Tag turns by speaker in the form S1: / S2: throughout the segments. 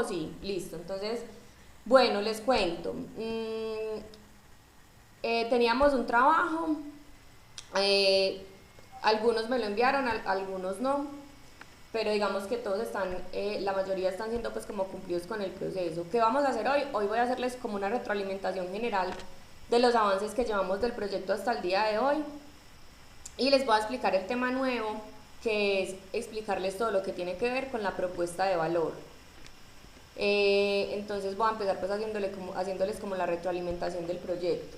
S1: grupo, sí, listo. Entonces, bueno, les cuento. Teníamos un trabajo, eh, algunos me lo enviaron, algunos no, pero digamos que todos están, la mayoría están siendo pues como cumplidos con el proceso. ¿Qué vamos a hacer hoy? Hoy voy a hacerles como una retroalimentación general de los avances que llevamos del proyecto hasta el día de hoy y les voy a explicar el tema nuevo, que es explicarles todo lo que tiene que ver con la propuesta de valor. Entonces voy a empezar pues haciéndoles como la retroalimentación del proyecto.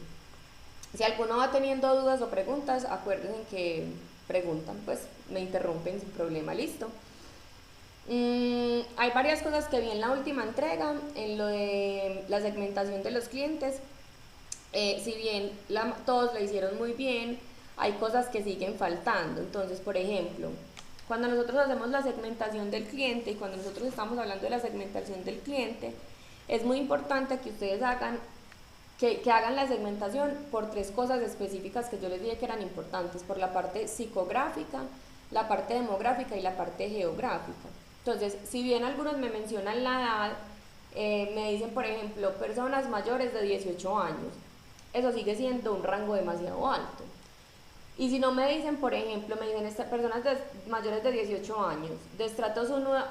S1: Si alguno va teniendo dudas o preguntas, acuérdense que preguntan, pues me interrumpen sin problema, listo. Hay varias cosas que vi en la última entrega, en lo de la segmentación de los clientes. Si bien todos lo hicieron muy bien, hay cosas que siguen faltando. Entonces, por ejemplo, cuando nosotros hacemos la segmentación del cliente y cuando nosotros estamos hablando de la segmentación del cliente, es muy importante que ustedes hagan la segmentación por tres cosas específicas que yo les dije que eran importantes, por la parte psicográfica, la parte demográfica y la parte geográfica. Entonces, si bien algunos me mencionan la edad, me dicen, por ejemplo, personas mayores de 18 años, eso sigue siendo un rango demasiado alto. Y si no me dicen, por ejemplo, me dicen personas mayores de 18 años, de estratos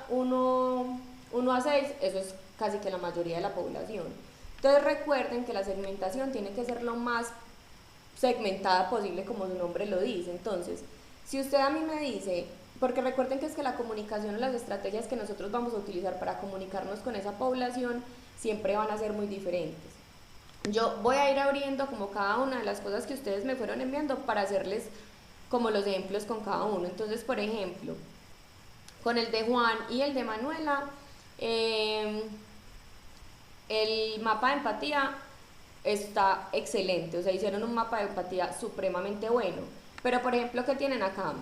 S1: 1 a 6, eso es casi que la mayoría de la población. Entonces recuerden que la segmentación tiene que ser lo más segmentada posible, como su nombre lo dice. Entonces, si usted a mí me dice, porque recuerden que es que la comunicación o las estrategias que nosotros vamos a utilizar para comunicarnos con esa población siempre van a ser muy diferentes. Yo voy a ir abriendo como cada una de las cosas que ustedes me fueron enviando para hacerles como los ejemplos con cada uno. Entonces, por ejemplo, con el de Juan y el de Manuela, el mapa de empatía está excelente, o sea, hicieron un mapa de empatía supremamente bueno. Pero, por ejemplo, ¿qué tienen acá?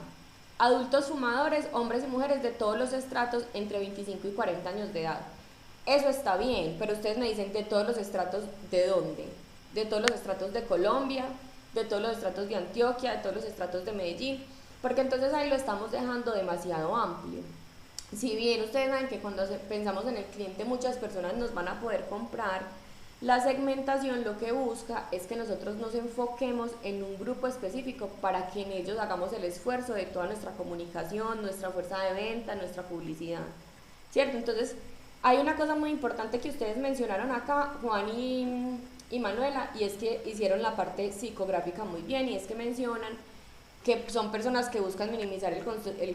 S1: Adultos fumadores, hombres y mujeres de todos los estratos entre 25 y 40 años de edad. Eso está bien, pero ustedes me dicen de todos los estratos, ¿de dónde? De todos los estratos de Colombia, de todos los estratos de Antioquia, de todos los estratos de Medellín, porque entonces ahí lo estamos dejando demasiado amplio. Si bien ustedes saben que cuando pensamos en el cliente muchas personas nos van a poder comprar, la segmentación lo que busca es que nosotros nos enfoquemos en un grupo específico para que en ellos hagamos el esfuerzo de toda nuestra comunicación, nuestra fuerza de venta, nuestra publicidad, ¿cierto? Entonces, hay una cosa muy importante que ustedes mencionaron acá, Juan y Manuela, y es que hicieron la parte psicográfica muy bien, y es que mencionan que son personas que buscan minimizar el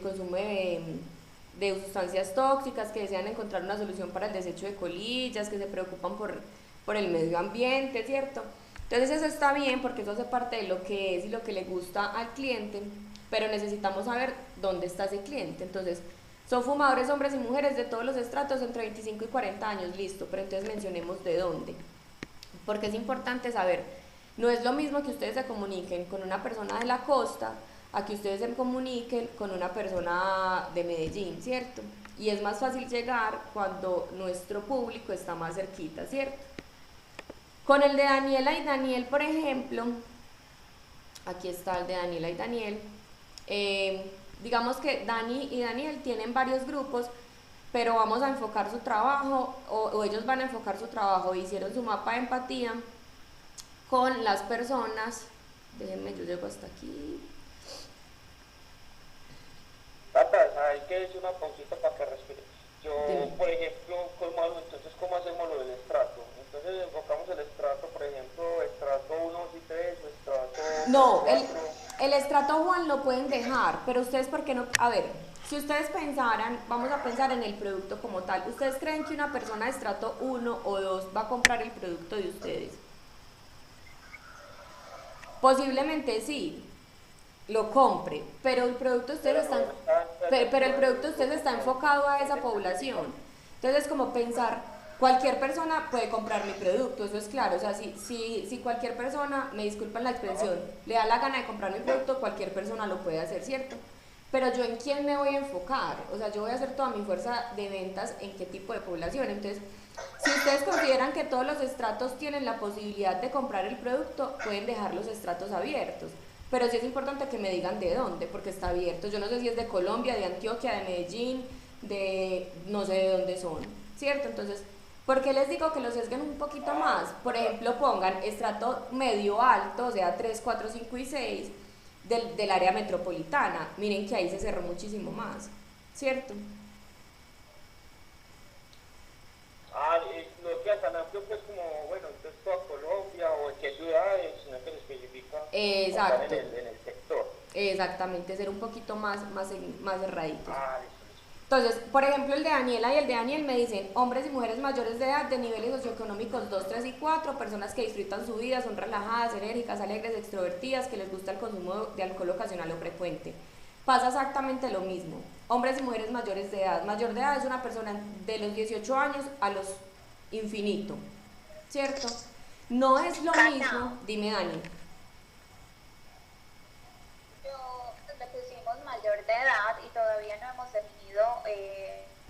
S1: consumo de sustancias tóxicas, que desean encontrar una solución para el desecho de colillas, que se preocupan por el medio ambiente, ¿cierto? Entonces eso está bien porque eso hace parte de lo que es y lo que le gusta al cliente, pero necesitamos saber dónde está ese cliente. Entonces, son fumadores hombres y mujeres de todos los estratos entre 25 y 40 años, listo, pero entonces mencionemos de dónde, porque es importante saber, no es lo mismo que ustedes se comuniquen con una persona de la costa a que ustedes se comuniquen con una persona de Medellín, ¿cierto? Y es más fácil llegar cuando nuestro público está más cerquita, ¿cierto? Con el de Daniela y Daniel, por ejemplo, aquí está el de Daniela y Daniel, digamos que Dani y Daniel tienen varios grupos, pero vamos a enfocar su trabajo, o ellos van a enfocar su trabajo, hicieron su mapa de empatía con las personas, déjenme, yo llego hasta aquí.
S2: Tata, hay que decir una pausita para que respire. Yo,
S1: Dime.
S2: por ejemplo, entonces, ¿cómo hacemos lo del estrato? Entonces enfocamos el estrato, por ejemplo, estrato 1 y 3 o estrato
S1: No,
S2: 4.
S1: el estrato Juan lo pueden dejar, pero ustedes, ¿por qué no? A ver, si ustedes pensaran, vamos a pensar en el producto como tal, ¿ustedes creen que una persona de estrato 1 o 2 va a comprar el producto de ustedes? Posiblemente sí, lo compre, pero el producto de ustedes
S2: Pero no
S1: está,
S2: está
S1: pero el
S2: dentro
S1: producto
S2: del
S1: de ustedes está
S2: grupo
S1: enfocado a
S2: que
S1: esa población. Entonces es como pensar, cualquier persona puede comprar mi producto, eso es claro. O sea, si cualquier persona, me disculpan la expresión, le da la gana de comprar mi producto, cualquier persona lo puede hacer, ¿cierto? Pero yo en quién me voy a enfocar, o sea, yo voy a hacer toda mi fuerza de ventas en qué tipo de población. Entonces, si ustedes consideran que todos los estratos tienen la posibilidad de comprar el producto, pueden dejar los estratos abiertos. Pero sí es importante que me digan de dónde, porque está abierto. Yo no sé si es de Colombia, de Antioquia, de Medellín, de no sé de dónde son. ¿cierto? Entonces, ¿por qué les digo que lo sesguen un poquito más? Por ejemplo, pongan estrato medio alto, o sea, 3 4 5 y 6 del área metropolitana. Miren que ahí se cerró muchísimo más, ¿cierto?
S2: Ah, no queda tan amplio pues como, bueno, entonces toda Colombia o en qué ciudades, sino que se especifica como tal
S1: Exacto,
S2: en el sector.
S1: exactamente, ser un poquito más cerraditos.
S2: Ah, listo, listo.
S1: Entonces, por ejemplo, el de Daniela y el de Daniel me dicen hombres y mujeres mayores de edad de niveles socioeconómicos 2 3 y 4 personas que disfrutan su vida, son relajadas, enérgicas, alegres, extrovertidas, que les gusta el consumo de alcohol ocasional o frecuente. Pasa exactamente lo mismo. Hombres y mujeres mayores de edad. Mayor de edad es una persona de los 18 años a los infinito, ¿cierto? No es lo
S3: Cata,
S1: mismo, dime Dani.
S3: pues, le pusimos mayor de edad y todavía no hemos definido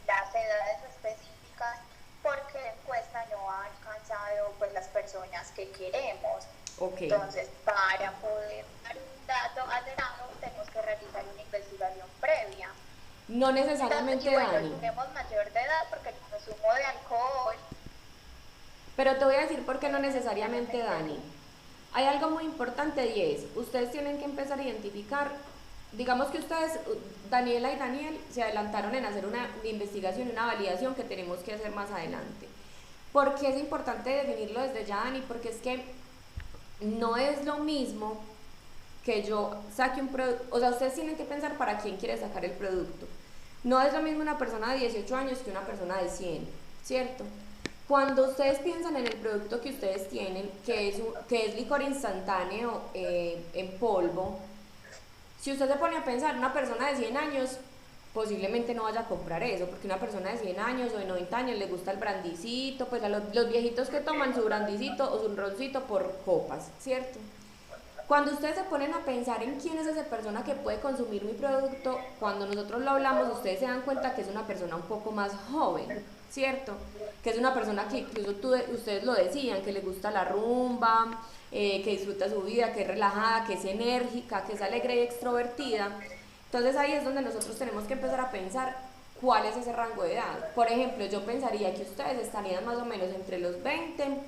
S3: las edades específicas porque la encuesta no ha alcanzado pues las personas que queremos.
S1: Ok.
S3: Entonces, para poder dar un dato acertado, tenemos que realizar una investigación previa.
S1: No
S3: Entonces,
S1: necesariamente
S3: y bueno,
S1: Dani.
S3: tenemos mayor de edad porque el consumo de alcohol,
S1: Pero te voy a decir por qué no
S3: no
S1: necesariamente
S3: necesariamente.
S1: Dani. Hay algo muy importante y es, ustedes tienen que empezar a identificar, digamos que ustedes, Daniela y Daniel, se adelantaron en hacer una investigación, una validación que tenemos que hacer más adelante. ¿Por qué es importante definirlo desde ya, Dani? Porque es que no es lo mismo que yo saque un producto, o sea, ustedes tienen que pensar para quién quiere sacar el producto. No es lo mismo una persona de 18 años que una persona de 100, ¿cierto? Cuando ustedes piensan en el producto que ustedes tienen, que es licor instantáneo en polvo, si usted se pone a pensar, una persona de 100 años posiblemente no vaya a comprar eso, porque una persona de 100 años o de 90 años le gusta el brandicito, pues a los viejitos que toman su brandicito o su roncito por copas, ¿cierto? Cuando ustedes se ponen a pensar en quién es esa persona que puede consumir mi producto, cuando nosotros lo hablamos, ustedes se dan cuenta que es una persona un poco más joven, ¿cierto? Que es una persona que incluso ustedes lo decían, que le gusta la rumba, que disfruta su vida, que es relajada, que es enérgica, que es alegre y extrovertida. Entonces ahí es donde nosotros tenemos que empezar a pensar cuál es ese rango de edad. Por ejemplo, yo pensaría que ustedes estarían más o menos entre los 20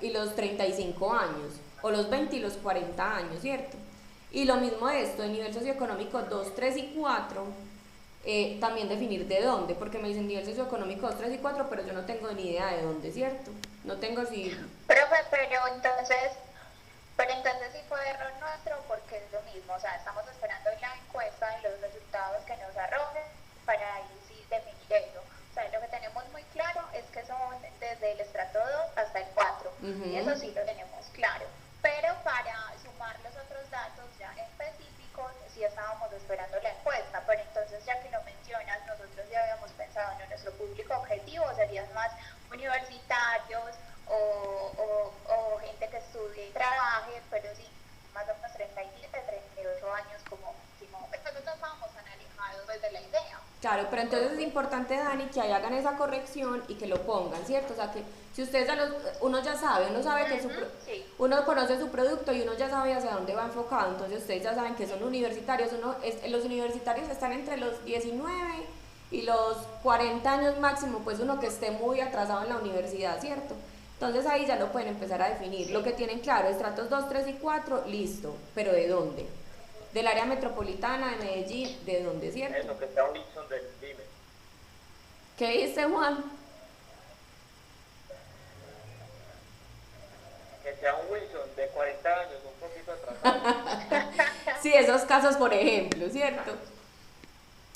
S1: y los 35 años, o los 20 y los 40 años, ¿cierto? Y lo mismo esto, el nivel socioeconómico 2 3 y 4 también definir de dónde, porque me dicen nivel socioeconómico 2 3 y 4 pero yo no tengo ni idea de dónde, ¿cierto? No tengo si...
S3: Profe, pero entonces sí fue error nuestro porque es lo mismo, o sea, estamos esperando la encuesta y los resultados que nos arrojen para ahí sí definir eso. O sea, lo que tenemos muy claro es que son desde el estrato 2 hasta el 4, y eso
S1: Ujú.
S3: sí lo tenemos claro. Pero para sumar los otros datos ya específicos, sí estábamos esperando la encuesta, pero entonces ya que lo mencionas, nosotros ya habíamos pensado en nuestro público objetivo, serían más universitarios o gente que estudie y trabaje, pero sí, más o menos 37, 38 años como máximo. Entonces no estábamos tan alejados pues, de la idea.
S1: Claro, pero entonces es importante, Dani, que ahí hagan esa corrección y que lo pongan, ¿cierto? O sea, que si ustedes uno ya sabe, uno sabe que
S3: Sí.
S1: uno conoce su producto y uno ya sabe hacia dónde va enfocado, entonces ustedes ya saben que son universitarios, los universitarios están entre los 19 y los 40 años máximo, pues uno que esté muy atrasado en la universidad, ¿cierto? Entonces ahí ya lo pueden empezar a definir. Lo que tienen claro, estratos 2 3 y 4 listo, pero ¿de dónde? Del área metropolitana, de Medellín, ¿de dónde, cierto?
S2: Eso, que sea un Wilson del dime.
S1: ¿Qué dice Juan?
S2: Que sea un Wilson de 40 años, un poquito atrasado.
S1: Sí, esos casos, por ejemplo, ¿cierto?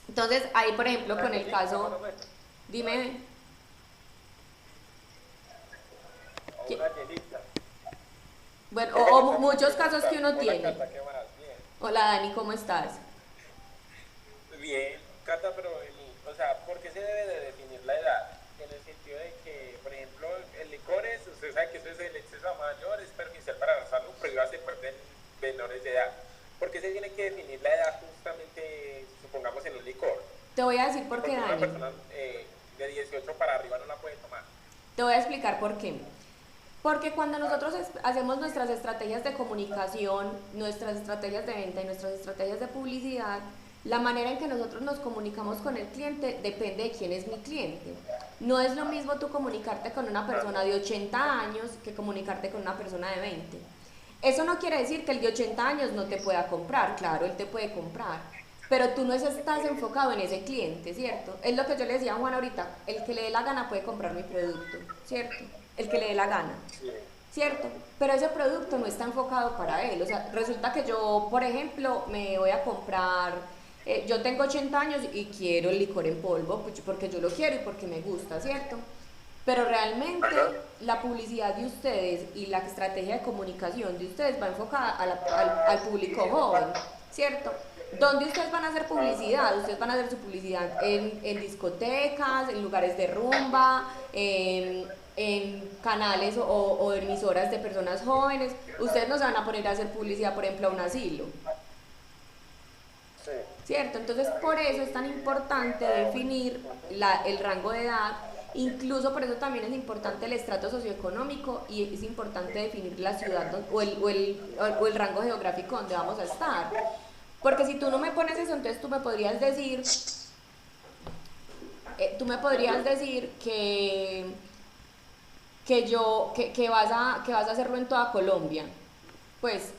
S1: Entonces, ahí, por ejemplo,
S2: Una
S1: con el
S2: Angelita, más
S1: caso,
S2: o menos.
S1: dime,
S2: O
S1: ¿qué?
S2: una Angelita.
S1: Bueno,
S2: ¿Qué
S1: o
S2: tal?
S1: muchos
S2: ¿Cómo
S1: casos que
S2: estás?
S1: uno
S4: Hola
S1: tiene.
S4: Cata, ¿qué más? Bien.
S1: Hola Dani, ¿cómo estás?
S4: Bien, Cata, pero o sea, ¿por qué se debe de definir la edad? En el sentido de que, por ejemplo, el licor es, usted sabe que eso es el exceso a mayor, es perjudicial para la salud, pero iba a ser de menores de edad. ¿Por qué se tiene que definir la edad justamente, supongamos, en un licor?
S1: Te voy a decir
S4: ¿Y
S1: por
S4: por
S1: qué,
S4: qué una
S1: Dani.
S4: persona de 18 para arriba no la puede tomar?
S1: Te voy a explicar por qué. Porque cuando nosotros hacemos nuestras estrategias de comunicación, nuestras estrategias de venta y nuestras estrategias de publicidad, La manera en que nosotros nos comunicamos con el cliente depende de quién es mi cliente. No es lo mismo tú comunicarte con una persona de 80 años que comunicarte con una persona de 20. Eso no quiere decir que el de 80 años no te pueda comprar, claro, él te puede comprar, pero tú no estás enfocado en ese cliente, ¿cierto? Es lo que yo le decía a Juan ahorita, el que le dé la gana puede comprar mi producto, ¿cierto? El que le dé la gana, ¿cierto? Pero ese producto no está enfocado para él, o sea, resulta que yo, por ejemplo, me voy a comprar, yo tengo 80 años y quiero el licor en polvo, pues, porque yo lo quiero y porque me gusta, ¿cierto? Pero realmente la publicidad de ustedes y la estrategia de comunicación de ustedes va enfocada al público joven, ¿cierto? ¿Dónde ustedes van a hacer publicidad? Ustedes van a hacer su publicidad en discotecas, en lugares de rumba, en canales o emisoras de personas jóvenes. Ustedes no se van a poner a hacer publicidad, por ejemplo, a un asilo. ¿Cierto? Entonces, por eso es tan importante definir el rango de edad. Incluso por eso también es importante el estrato socioeconómico y es importante definir la ciudad o el rango geográfico donde vamos a estar. Porque si tú no me pones eso, entonces tú me podrías decir que vas a hacerlo en toda Colombia. Pues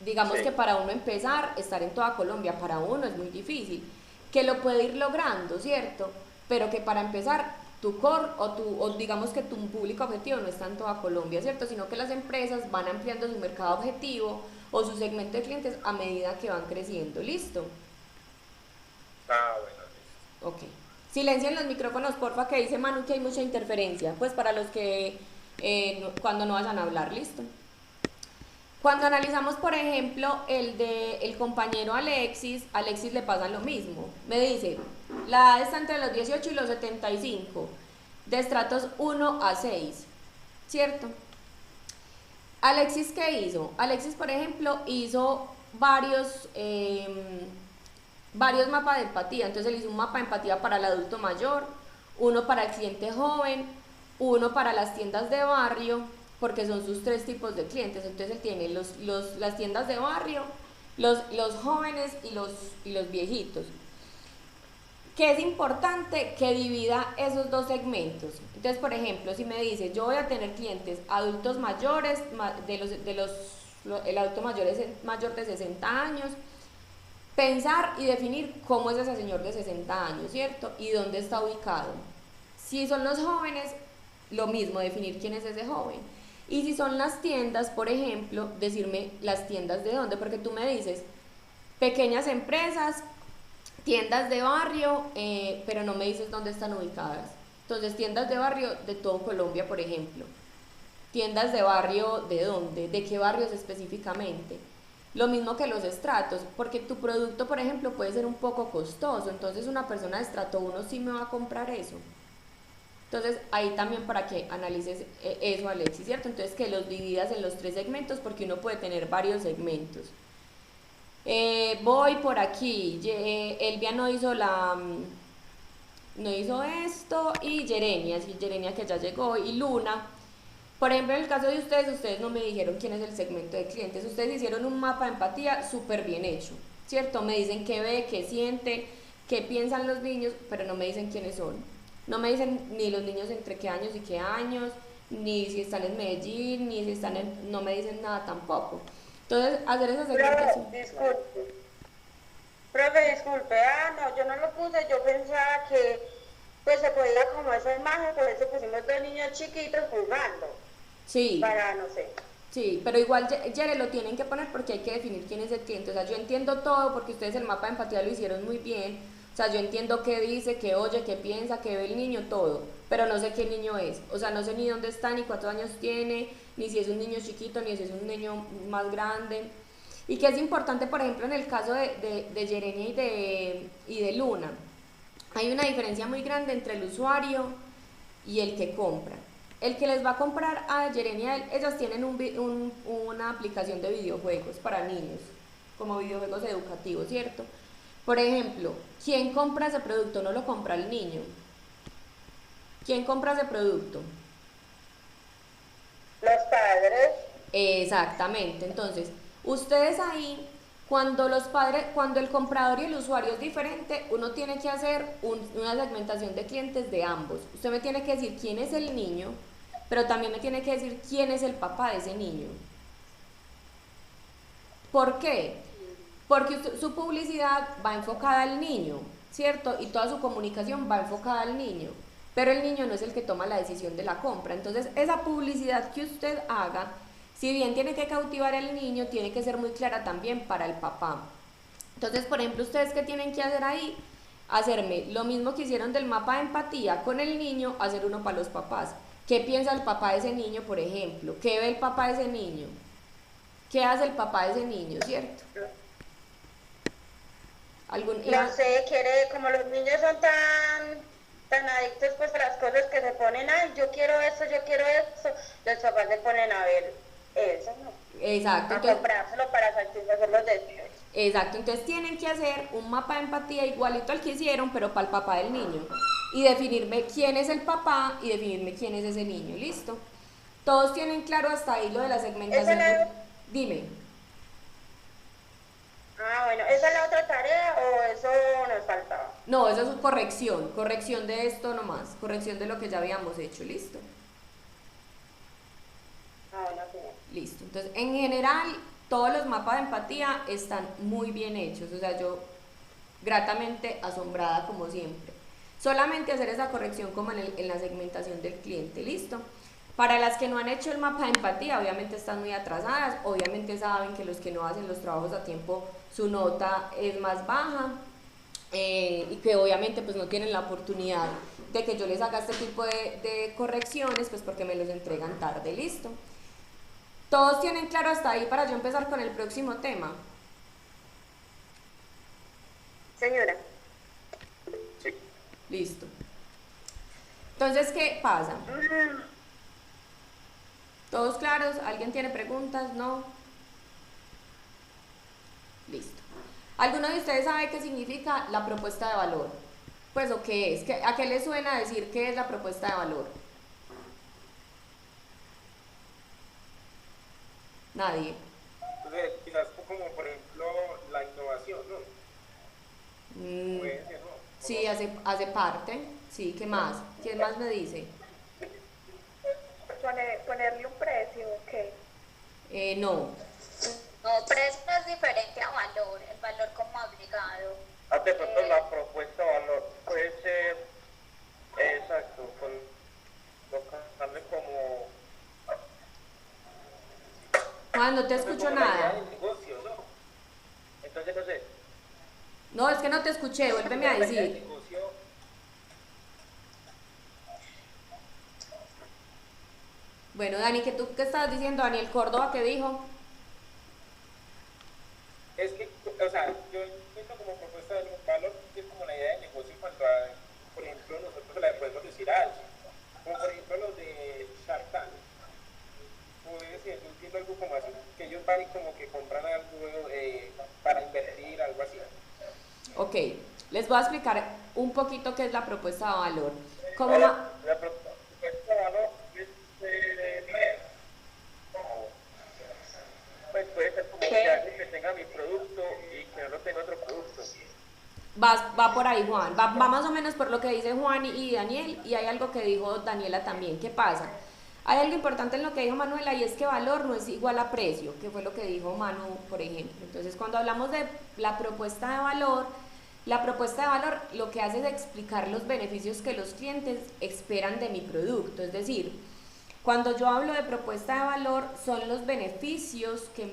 S1: digamos que para uno empezar, estar en toda Colombia, para uno es muy difícil. Que lo puede ir logrando, ¿cierto? Pero que para empezar tu core o digamos que tu público objetivo no está en toda Colombia, ¿cierto? Sino que las empresas van ampliando su mercado objetivo o su segmento de clientes a medida que van creciendo. ¿Listo?
S4: Bueno, listo.
S1: Ok. Silencien los micrófonos, porfa, que dice Manu que hay mucha interferencia. Pues para los que cuando no vayan a hablar, ¿listo? Cuando analizamos, por ejemplo, el compañero Alexis le pasa lo mismo. Me dice, la edad está entre los 18 y los 75, de estratos 1 a 6, ¿cierto? Alexis, ¿qué hizo? Alexis, por ejemplo, hizo varios mapas de empatía. Entonces él hizo un mapa de empatía para el adulto mayor, uno para el cliente joven, uno para las tiendas de barrio, porque son sus 3 tipos de clientes. Entonces él tiene las tiendas de barrio, los jóvenes y los viejitos. Que es importante que divida esos 2 segmentos. Entonces, por ejemplo, si me dice, yo voy a tener clientes adultos mayores, el adulto mayor es mayor de 60 años, pensar y definir cómo es ese señor de 60 años, ¿cierto? Y dónde está ubicado. Si son los jóvenes, lo mismo, definir quién es ese joven. Y si son las tiendas, por ejemplo, decirme las tiendas de dónde, porque tú me dices pequeñas empresas, tiendas de barrio, pero no me dices dónde están ubicadas. Entonces, tiendas de barrio de todo Colombia, por ejemplo. Tiendas de barrio, ¿de dónde? ¿De qué barrios específicamente? Lo mismo que los estratos, porque tu producto, por ejemplo, puede ser un poco costoso, entonces una persona de estrato 1 sí me va a comprar eso. Entonces, ahí también para que analices eso, Alexis, ¿cierto? Entonces, que los dividas en los 3 segmentos, porque uno puede tener varios segmentos. Voy por aquí, Elvia no hizo esto, y Yerenia, sí, Yerenia que ya llegó, y Luna. Por ejemplo, en el caso de ustedes no me dijeron quién es el segmento de clientes. Ustedes hicieron un mapa de empatía súper bien hecho, ¿cierto? Me dicen qué ve, qué siente, qué piensan los niños, pero no me dicen quiénes son. No me dicen ni los niños entre qué años y qué años, ni si están en Medellín, ni si están no me dicen nada tampoco. Entonces, hacer esa segmentación.
S5: Profe, disculpe, no, yo no lo puse, yo pensaba que pues se podía como esa imagen, por eso pusimos 2 niños chiquitos jugando.
S1: Sí.
S5: Para, no sé.
S1: Sí, pero igual Yere lo tienen que poner porque hay que definir quién es el cliente. O sea, yo entiendo todo porque ustedes el mapa de empatía lo hicieron muy bien. O sea, yo entiendo qué dice, qué oye, qué piensa, qué ve el niño, todo. Pero no sé qué niño es. O sea, no sé ni dónde está, ni cuántos años tiene, ni si es un niño chiquito, ni si es un niño más grande. Y que es importante, por ejemplo, en el caso de Yerenia y de Luna. Hay una diferencia muy grande entre el usuario y el que compra. El que les va a comprar a Yerenia, ellas tienen una aplicación de videojuegos para niños, como videojuegos educativos, ¿cierto? Por ejemplo, ¿quién compra ese producto? No lo compra el niño. ¿Quién compra ese producto?
S5: Los padres.
S1: Exactamente. Entonces, ustedes ahí, Cuando el comprador y el usuario es diferente, uno tiene que hacer una segmentación de clientes de ambos. Usted me tiene que decir quién es el niño, pero también me tiene que decir quién es el papá de ese niño. ¿Por qué? Porque su publicidad va enfocada al niño, ¿cierto? Y toda su comunicación va enfocada al niño, pero el niño no es el que toma la decisión de la compra. Entonces, esa publicidad que usted haga, si bien tiene que cautivar al niño, tiene que ser muy clara también para el papá. Entonces, por ejemplo, ustedes qué tienen que hacer ahí, hacerme lo mismo que hicieron del mapa de empatía con el niño, hacer uno para los papás. ¿Qué piensa el papá de ese niño, por ejemplo? ¿Qué ve el papá de ese niño? ¿Qué hace el papá de ese niño, cierto?
S5: No sé, como los niños son tan adictos pues a las cosas que se ponen, ay, yo quiero eso, los papás se ponen a ver eso, ¿no?
S1: Exacto.
S5: A comprárselo para satisfacer los deseos.
S1: Exacto, entonces tienen que hacer un mapa de empatía igualito al que hicieron, pero para el papá del niño. Y definirme quién es el papá y definirme quién es ese niño, ¿listo? Todos tienen claro hasta ahí lo de la segmentación. Dime.
S5: Ah, bueno, ¿esa es la otra tarea o eso nos faltaba?
S1: No, eso es corrección de esto nomás, corrección de lo que ya habíamos hecho, ¿listo?
S5: Ah, bueno, sí.
S1: Listo, entonces en general todos los mapas de empatía están muy bien hechos, o sea, yo gratamente asombrada como siempre. Solamente hacer esa corrección como en la segmentación del cliente, ¿listo? Para las que no han hecho el mapa de empatía, obviamente están muy atrasadas, obviamente saben que los que no hacen los trabajos a tiempo, su nota es más baja, y que obviamente pues no tienen la oportunidad de que yo les haga este tipo de correcciones, pues porque me los entregan tarde, ¿listo? ¿Todos tienen claro hasta ahí para yo empezar con el próximo tema?
S5: Señora.
S2: Sí.
S1: Listo. Entonces, ¿qué pasa? ¿Todos claros? ¿Alguien tiene preguntas? ¿No? Listo. ¿Alguno de ustedes sabe qué significa la propuesta de valor? Pues, ¿o qué es? ¿A qué le suena decir qué es la propuesta de valor? Nadie.
S4: Entonces, quizás como por ejemplo la innovación, ¿no? Puede ser, ¿no?
S1: Sí, hace parte. Sí, ¿qué más? ¿Quién más me dice?
S3: Ponerle un precio, ¿qué?
S1: No.
S3: No, precio es diferente a valor, el valor como agregado.
S2: De pronto la propuesta de valor puede ser, exacto, colocarle como...
S1: Juan, no te escucho nada.
S4: Negocio, ¿no?
S2: Entonces, no sé.
S1: No, es que no te escuché, vuélveme a decir. Bueno, Dani, ¿qué estabas diciendo? Daniel Córdoba, ¿qué dijo?
S4: Es que, o sea, yo entiendo como propuesta de valor, es como la idea de negocio en cuanto a, por ejemplo, nosotros le podemos decir a alguien, como por ejemplo los de Shark Tank. Puede ser, yo entiendo algo como así, que ellos van y como que compran algo para invertir, algo así.
S1: Ok, les voy a explicar un poquito qué es la propuesta de valor. ¿Cómo
S2: La propuesta de valor es, pues puede ser como que alguien que tenga mi producto y que no lo tenga otro producto.
S1: va por ahí, Juan? Va más o menos por lo que dice Juan y Daniel, y hay algo que dijo Daniela también. ¿Qué pasa? Hay algo importante en lo que dijo Manuela, y es que valor no es igual a precio, que fue lo que dijo Manu, por ejemplo. Entonces, cuando hablamos de la propuesta de valor lo que hace es explicar los beneficios que los clientes esperan de mi producto. Es decir, cuando yo hablo de propuesta de valor, son los beneficios que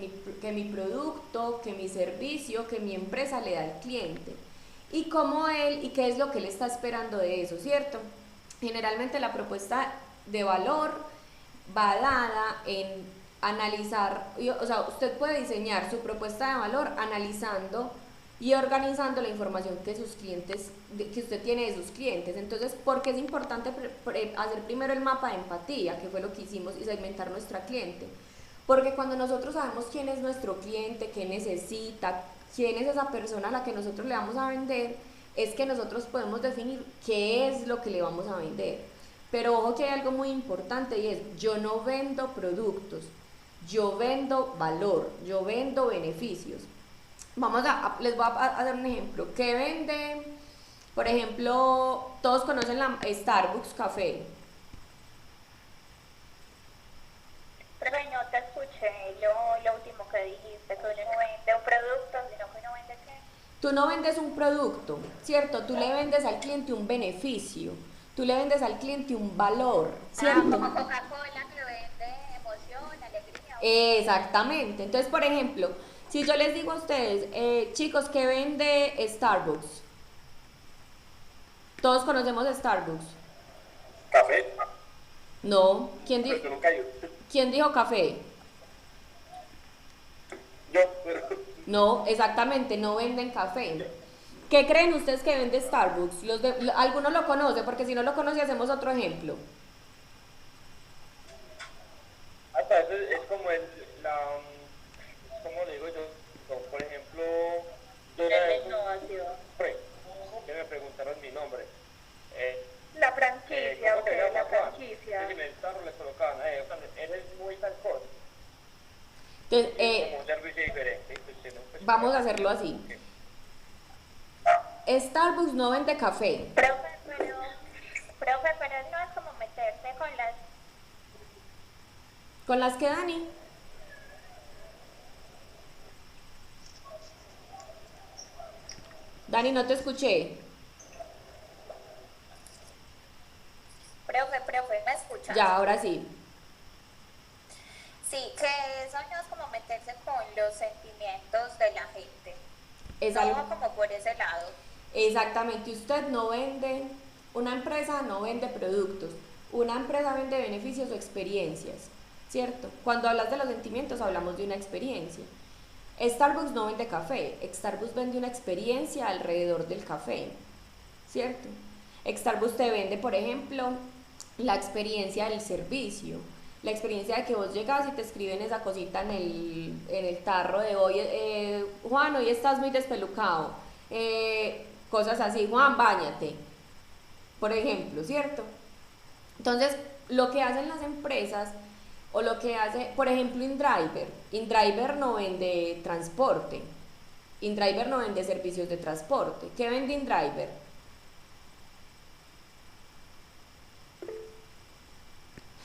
S1: mi producto, que mi servicio, que mi empresa le da al cliente. Y qué es lo que él está esperando de eso, ¿cierto? Generalmente la propuesta de valor va dada en analizar, o sea, usted puede diseñar su propuesta de valor analizando y organizando la información que usted tiene de sus clientes. Entonces, ¿por qué es importante hacer primero el mapa de empatía, que fue lo que hicimos, y segmentar nuestra cliente? Porque cuando nosotros sabemos quién es nuestro cliente, qué necesita, quién es esa persona a la que nosotros le vamos a vender, es que nosotros podemos definir qué es lo que le vamos a vender. Pero ojo que hay algo muy importante, y es, yo no vendo productos, yo vendo valor, yo vendo beneficios. Les voy a dar un ejemplo. ¿Qué vende? Por ejemplo, todos conocen la Starbucks Café.
S3: Pero no te escuché lo último que dijiste, que uno no vende un producto, sino que uno vende qué.
S1: Tú no vendes un producto, ¿cierto? Tú le vendes al cliente un beneficio. Tú le vendes al cliente un valor, ¿cierto?
S3: Como Coca-Cola que vende emoción, alegría.
S1: Exactamente. Entonces, por ejemplo, si yo les digo a ustedes, chicos, ¿qué vende Starbucks? Todos conocemos Starbucks.
S4: Café.
S1: No.
S4: Pero yo nunca he ido.
S1: ¿Quién dijo café?
S4: Yo, pero...
S1: No, exactamente, no venden café. ¿Qué creen ustedes que vende Starbucks? ¿Alguno lo conoce? Porque si no lo conoce, hacemos otro ejemplo.
S2: Hasta eso es como ¿cómo le digo yo? Por ejemplo, yo una
S3: La
S2: vez
S3: innovación.
S2: que me preguntaron mi nombre.
S3: La franquicia,
S2: ¿Cómo se llama,
S3: la
S2: Juan?
S3: franquicia.
S2: Y en el carro les colocaban, eres muy tal cosa.
S1: Entonces,
S2: Como un servicio diferente. Pues, no, pues,
S1: vamos a hacerlo así. Starbucks no vende café.
S3: Profe, pero no es como meterse con las...
S1: ¿Con las que, Dani? Dani, no te escuché.
S3: Profe, ¿me escuchas?
S1: Ya, ahora sí.
S3: Sí, que eso no es como meterse con los sentimientos de la gente.
S1: Es
S3: No
S1: algo.
S3: va como por ese lado.
S1: Exactamente, usted no vende, una empresa no vende productos, una empresa vende beneficios o experiencias, ¿cierto? Cuando hablas de los sentimientos hablamos de una experiencia. Starbucks no vende café, Starbucks vende una experiencia alrededor del café, ¿cierto? Starbucks te vende, por ejemplo, la experiencia del servicio, la experiencia de que vos llegas y te escriben esa cosita en el tarro de hoy, Juan, hoy estás muy despelucado, cosas así, Juan, báñate, por ejemplo, ¿cierto? Entonces, lo que hacen las empresas, o lo que hace, por ejemplo, InDriver no vende transporte, InDriver no vende servicios de transporte. ¿Qué vende InDriver?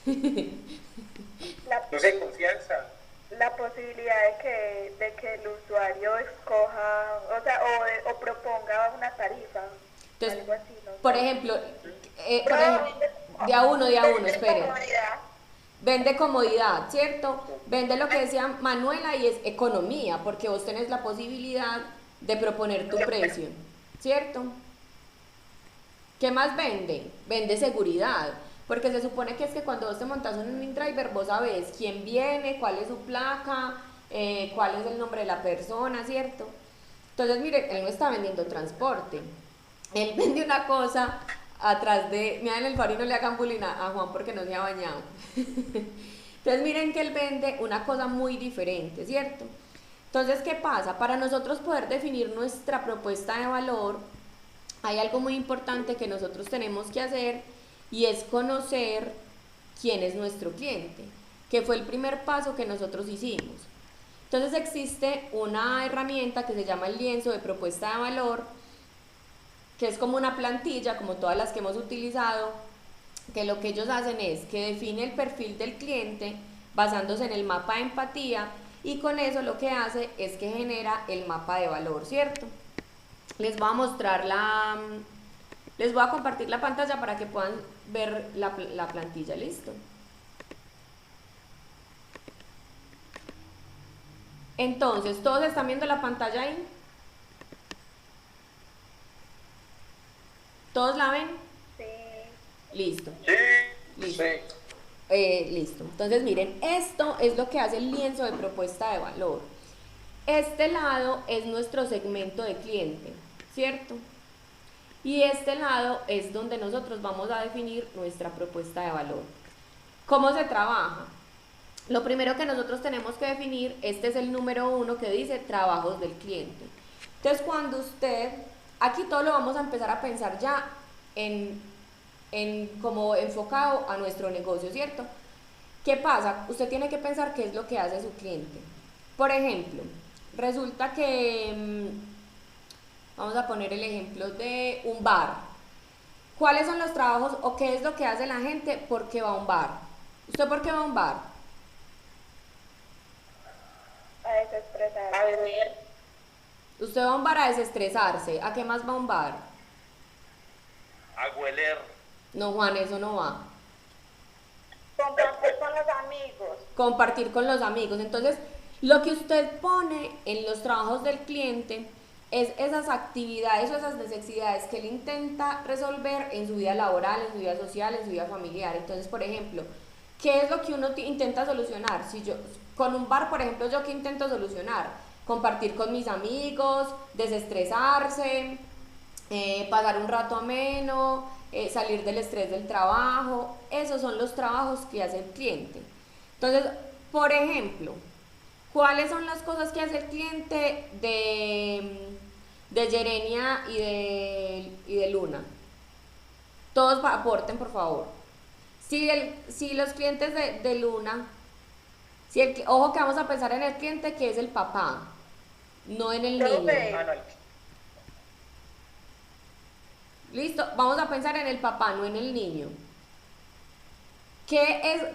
S4: No sé, confianza.
S6: La posibilidad de que el usuario escoja, o sea, o proponga una tarifa,
S1: Entonces,
S6: algo así, ¿no?
S1: por ejemplo, de a uno, esperen. Vende comodidad, ¿cierto? Vende lo que decía Manuela y es economía, porque vos tenés la posibilidad de proponer tu precio, ¿cierto? ¿Qué más vende? Vende seguridad, porque se supone que es que cuando vos te montas en un InDriver, vos sabés quién viene, cuál es su placa, cuál es el nombre de la persona, ¿cierto? Entonces, mire, él no está vendiendo transporte, él vende una cosa atrás de, miren el faro y no le hagan bullying a Juan porque no se ha bañado. Entonces miren que él vende una cosa muy diferente, ¿cierto? Entonces, ¿qué pasa? Para nosotros poder definir nuestra propuesta de valor, hay algo muy importante que nosotros tenemos que hacer y es conocer quién es nuestro cliente, que fue el primer paso que nosotros hicimos. Entonces existe una herramienta que se llama el lienzo de propuesta de valor, que es como una plantilla, como todas las que hemos utilizado, que lo que ellos hacen es que define el perfil del cliente basándose en el mapa de empatía y con eso lo que hace es que genera el mapa de valor, ¿cierto? Les voy a mostrar les voy a compartir la pantalla para que puedan ver la plantilla, ¿listo? Entonces, ¿todos están viendo la pantalla ahí? ¿Todos la ven?
S6: Sí.
S1: Listo.
S2: Sí.
S1: Listo.
S2: Sí.
S1: Listo. Entonces, miren, esto es lo que hace el lienzo de propuesta de valor. Este lado es nuestro segmento de cliente, ¿cierto? Y este lado es donde nosotros vamos a definir nuestra propuesta de valor. ¿Cómo se trabaja? Lo primero que nosotros tenemos que definir, este es el número 1 que dice trabajos del cliente. Entonces, cuando usted, aquí todo lo vamos a empezar a pensar ya en como enfocado a nuestro negocio, ¿cierto? ¿Qué pasa? Usted tiene que pensar qué es lo que hace su cliente. Por ejemplo, resulta que, vamos a poner el ejemplo de un bar. ¿Cuáles son los trabajos o qué es lo que hace la gente porque va a un bar? ¿Usted por qué va a un bar?
S6: A desestresar.
S5: A beber,
S1: Usted va a un bar a desestresarse. ¿A qué más va a un bar?
S2: A hueler.
S1: No, Juan, eso no va.
S5: compartir con los amigos.
S1: Compartir con los amigos. Entonces, lo que usted pone en los trabajos del cliente es esas actividades o esas necesidades que él intenta resolver en su vida laboral, en su vida social, en su vida familiar. Entonces, por ejemplo, ¿qué es lo que uno intenta solucionar? Si yo, con un bar, por ejemplo, ¿yo qué intento solucionar? Compartir con mis amigos, desestresarse, pasar un rato ameno, salir del estrés del trabajo. Esos son los trabajos que hace el cliente. Entonces, por ejemplo, ¿cuáles son las cosas que hace el cliente de Yerenia y de Luna? Todos aporten, por favor. Si los clientes de Luna, ojo que vamos a pensar en el cliente que es el papá, no en el niño.
S2: Ah, no,
S1: Listo, vamos a pensar en el papá, no en el niño.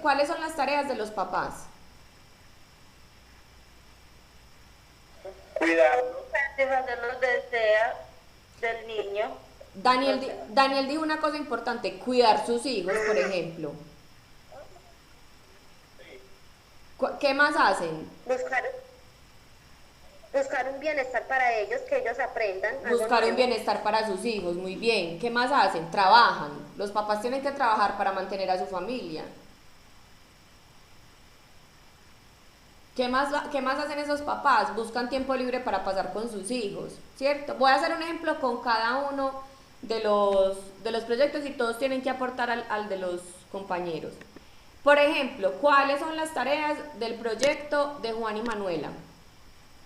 S1: ¿Cuáles son las tareas de los papás?
S2: cuidarlo.
S5: Satisfacer los deseos del niño.
S1: Daniel dijo una cosa importante, cuidar sus hijos, por ejemplo.
S2: Sí.
S1: ¿Qué más hacen?
S5: Buscar un bienestar para ellos, que ellos aprendan. algo
S1: Buscar un
S5: nuevo.
S1: bienestar para sus hijos, muy bien. ¿Qué más hacen? Trabajan. Los papás tienen que trabajar para mantener a su familia. ¿Qué más hacen esos papás? Buscan tiempo libre para pasar con sus hijos, ¿cierto? Voy a hacer un ejemplo con cada uno de los proyectos y todos tienen que aportar al de los compañeros. Por ejemplo, ¿cuáles son las tareas del proyecto de Juan y Manuela?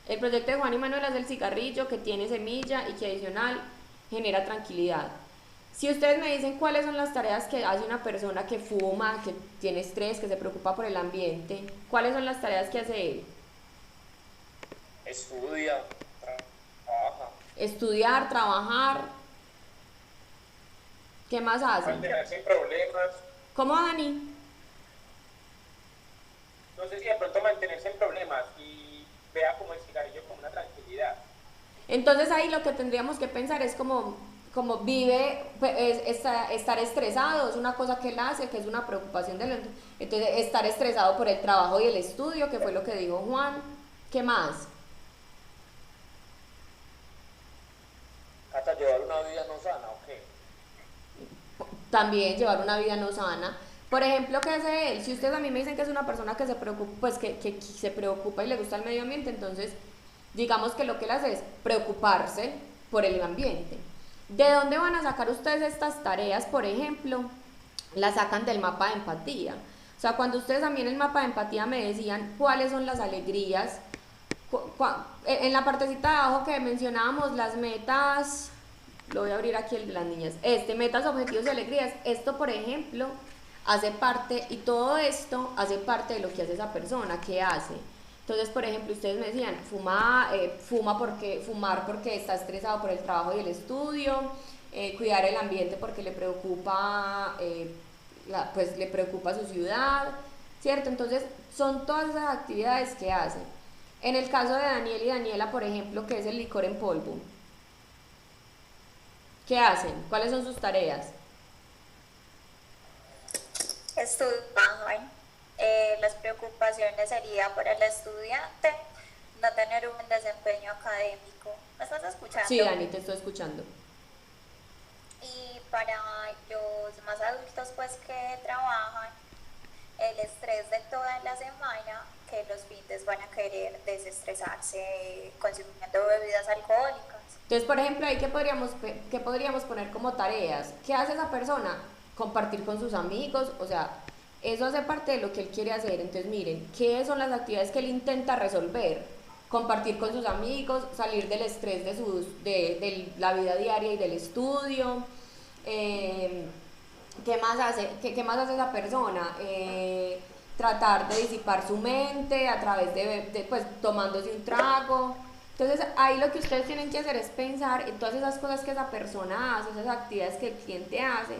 S1: El proyecto de Juan y Manuela es el cigarrillo que tiene semilla y que adicional genera tranquilidad. Si ustedes me dicen cuáles son las tareas que hace una persona que fuma, que tiene estrés, que se preocupa por el ambiente, ¿cuáles son las tareas que hace él?
S2: Estudia, trabaja.
S1: Estudiar, trabajar. ¿Qué más hace?
S4: Mantenerse sin problemas.
S1: ¿Cómo, Dani?
S4: No sé si de pronto mantenerse en problemas y vea como el cigarrillo como una tranquilidad.
S1: Entonces ahí lo que tendríamos que pensar es como vive, pues, estar estresado, es una cosa que él hace, que es una preocupación de él. Entonces estar estresado por el trabajo y el estudio, que fue lo que dijo Juan. ¿Qué más?
S2: Hasta llevar una vida no sana, ¿o qué?
S1: También llevar una vida no sana. Por ejemplo, ¿qué hace él? Si ustedes a mí me dicen que es una persona que se preocupa, pues que se preocupa y le gusta el medio ambiente, entonces digamos que lo que él hace es preocuparse por el ambiente. ¿De dónde van a sacar ustedes estas tareas? Por ejemplo, las sacan del mapa de empatía. O sea, cuando ustedes a mí en el mapa de empatía me decían cuáles son las alegrías, en la partecita de abajo que mencionábamos las metas, lo voy a abrir aquí el de las niñas, metas, objetivos y alegrías, esto por ejemplo hace parte, y todo esto hace parte de lo que hace esa persona, ¿qué hace? Entonces, por ejemplo, ustedes me decían, fumar porque está estresado por el trabajo y el estudio, cuidar el ambiente porque le preocupa, pues le preocupa su ciudad, ¿cierto? Entonces, son todas esas actividades que hacen. En el caso de Daniel y Daniela, por ejemplo, que es el licor en polvo, ¿qué hacen? ¿Cuáles son sus tareas?
S3: Estudiar. Las preocupaciones sería para el estudiante no tener un buen desempeño académico. ¿Me estás escuchando?
S1: Sí, Dani, te estoy escuchando.
S3: Y para los más adultos pues que trabajan, el estrés de toda la semana, que los fines van a querer desestresarse consumiendo bebidas alcohólicas.
S1: Entonces, por ejemplo, ahí ¿qué podríamos poner como tareas? ¿Qué hace esa persona? Compartir con sus amigos, o sea, eso hace parte de lo que él quiere hacer. Entonces, miren, ¿qué son las actividades que él intenta resolver? Compartir con sus amigos, salir del estrés de la vida diaria y del estudio. ¿Qué más hace? ¿Qué más hace esa persona? tratar de disipar su mente a través pues tomándose un trago. Entonces ahí lo que ustedes tienen que hacer es pensar en todas esas cosas que esa persona hace, esas actividades que el cliente hace,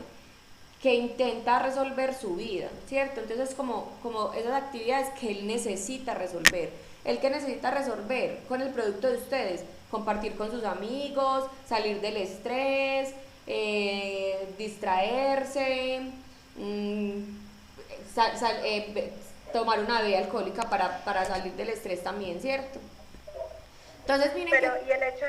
S1: que intenta resolver su vida, ¿cierto? Entonces como esas actividades que él necesita resolver. El que necesita resolver con el producto de ustedes, compartir con sus amigos, salir del estrés, distraerse, tomar una bebida alcohólica para salir del estrés también, ¿cierto? Entonces miren
S6: Pero
S1: que
S6: y el hecho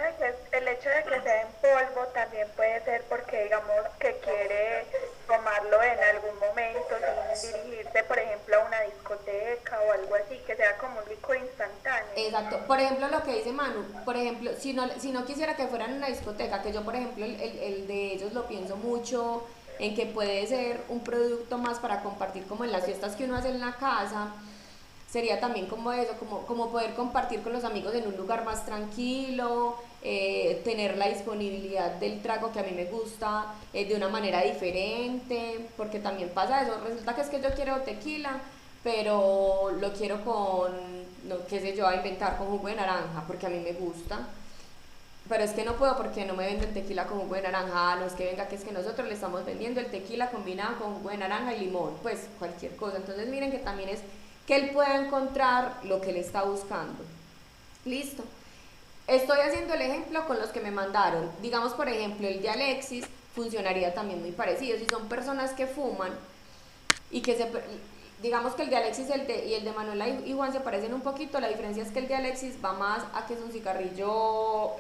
S6: de que sea en polvo también puede ser porque digamos que quiere tomarlo en algún momento sin dirigirse, por ejemplo, a una discoteca o algo así, que sea como un licor instantáneo.
S1: exacto, por ejemplo lo que dice Manu, por ejemplo, si no quisiera que fueran en una discoteca, que yo por ejemplo el de ellos lo pienso mucho en que puede ser un producto más para compartir como en las fiestas que uno hace en la casa, sería también como eso, como poder compartir con los amigos en un lugar más tranquilo, tener la disponibilidad del trago que a mí me gusta de una manera diferente, porque también pasa eso, resulta que es que yo quiero tequila, pero lo quiero con, no, qué sé yo, a inventar con jugo de naranja, porque a mí me gusta. Pero es que no puedo porque no me venden tequila con jugo de naranja. Ah, no es que venga, que es que nosotros le estamos vendiendo el tequila combinado con jugo de naranja y limón, pues cualquier cosa. Entonces miren que también es que él pueda encontrar lo que él está buscando. Listo. Estoy haciendo el ejemplo con los que me mandaron. Digamos, por ejemplo, el de Alexis funcionaría también muy parecido. Si son personas que fuman y que digamos que el de Alexis y el de Manuela y Juan se parecen un poquito, la diferencia es que el de Alexis va más a que es un cigarrillo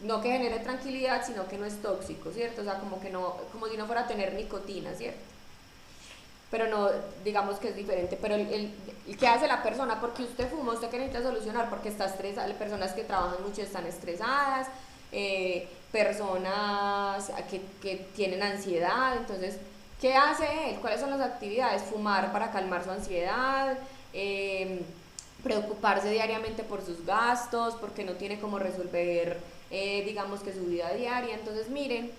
S1: no que genere tranquilidad, sino que no es tóxico, ¿cierto? O sea, como que no, como si no fuera a tener nicotina, ¿cierto? Pero no, digamos que es diferente, pero el que hace la persona, porque usted fuma, usted que necesita solucionar, porque está estresada, personas que trabajan mucho están estresadas, personas que tienen ansiedad, entonces, ¿qué hace él? ¿Cuáles son las actividades? Fumar para calmar su ansiedad, preocuparse diariamente por sus gastos, porque no tiene cómo resolver, digamos que su vida diaria, entonces miren,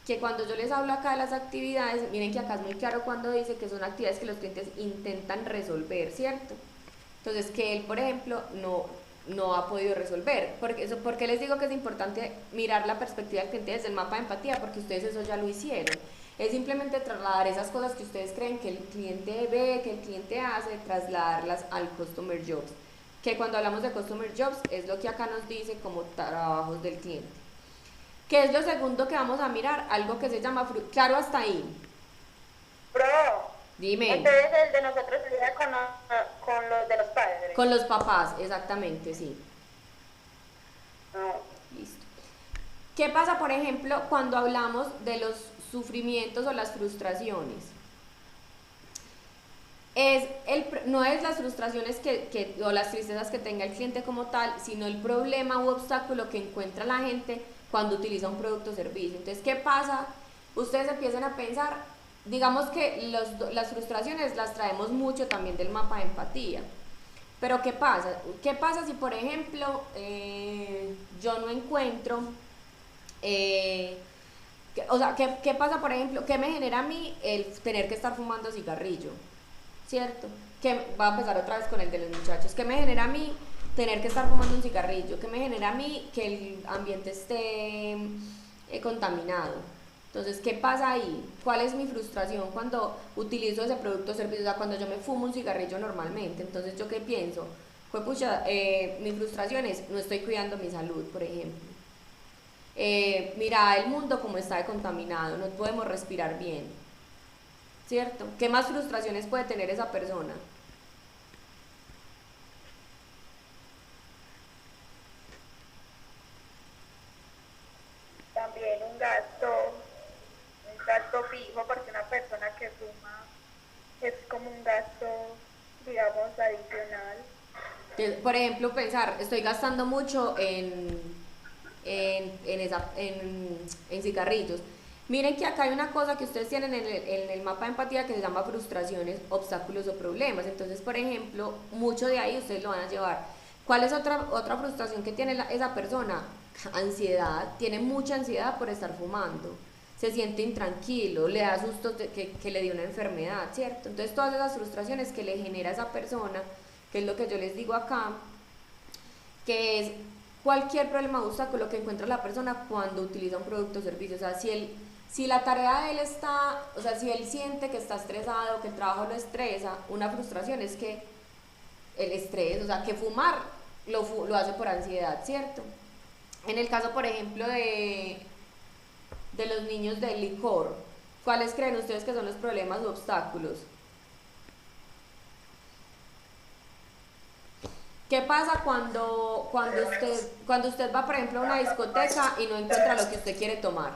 S1: que cuando yo les hablo acá de las actividades, miren que acá es muy claro cuando dice que son actividades que los clientes intentan resolver, ¿cierto? Entonces que él, por ejemplo, no ha podido resolver. ¿Por qué les digo que es importante mirar la perspectiva del cliente desde el mapa de empatía? Porque ustedes eso ya lo hicieron. Es simplemente trasladar esas cosas que ustedes creen que el cliente ve, que el cliente hace, trasladarlas al Customer Jobs. Que cuando hablamos de Customer Jobs es lo que acá nos dice como trabajos del cliente. ¿Qué es lo segundo que vamos a mirar? Algo que se llama claro hasta ahí.
S5: Pro.
S1: Dime.
S5: Entonces el de nosotros sería con los de los padres.
S1: Con los papás, exactamente, sí.
S5: No.
S1: Listo. ¿Qué pasa, por ejemplo, cuando hablamos de los sufrimientos o las frustraciones? No es las frustraciones o las tristezas que tenga el cliente como tal, sino el problema u obstáculo que encuentra la gente cuando utiliza un producto o servicio. Entonces, ¿qué pasa? Ustedes empiezan a pensar, digamos que las frustraciones las traemos mucho también del mapa de empatía. Pero ¿qué pasa? ¿Qué pasa si, por ejemplo, yo no encuentro... o sea, ¿qué pasa, por ejemplo? ¿Qué me genera a mí el tener que estar fumando cigarrillo? ¿Cierto? Que va a empezar otra vez con el de los muchachos. ¿Qué me genera a mí tener que estar fumando un cigarrillo? ¿Qué me genera a mí que el ambiente esté contaminado? Entonces, ¿qué pasa ahí? ¿Cuál es mi frustración cuando utilizo ese producto o servicio? O sea, cuando yo me fumo un cigarrillo normalmente. Entonces, ¿yo qué pienso? Pues, pucha, mi frustración es, no estoy cuidando mi salud, por ejemplo. Mira el mundo como está de contaminado, no podemos respirar bien. ¿Cierto? ¿Qué más frustraciones puede tener esa persona?
S6: También un gasto fijo, porque una persona que fuma es como un gasto, digamos, adicional.
S1: Por ejemplo, pensar, estoy gastando mucho en cigarrillos. Miren que acá hay una cosa que ustedes tienen en el mapa de empatía que se llama frustraciones, obstáculos o problemas. Entonces, por ejemplo, mucho de ahí ustedes lo van a llevar. ¿Cuál es otra frustración que tiene esa persona? Ansiedad, tiene mucha ansiedad por estar fumando. se siente intranquilo, le da susto que le dio una enfermedad, ¿cierto? Entonces todas esas frustraciones que le genera esa persona, que es lo que yo les digo acá, que es cualquier problema o obstáculo que encuentra la persona cuando utiliza un producto o servicio. O sea, si la tarea de él está, o sea, si él siente que está estresado, que el trabajo lo estresa, una frustración es que el estrés, o sea, que fumar lo hace por ansiedad, ¿cierto? En el caso, por ejemplo, de los niños del licor, ¿cuáles creen ustedes que son los problemas o obstáculos? ¿Qué pasa cuando usted va, por ejemplo, a una discoteca y no encuentra lo que usted quiere tomar?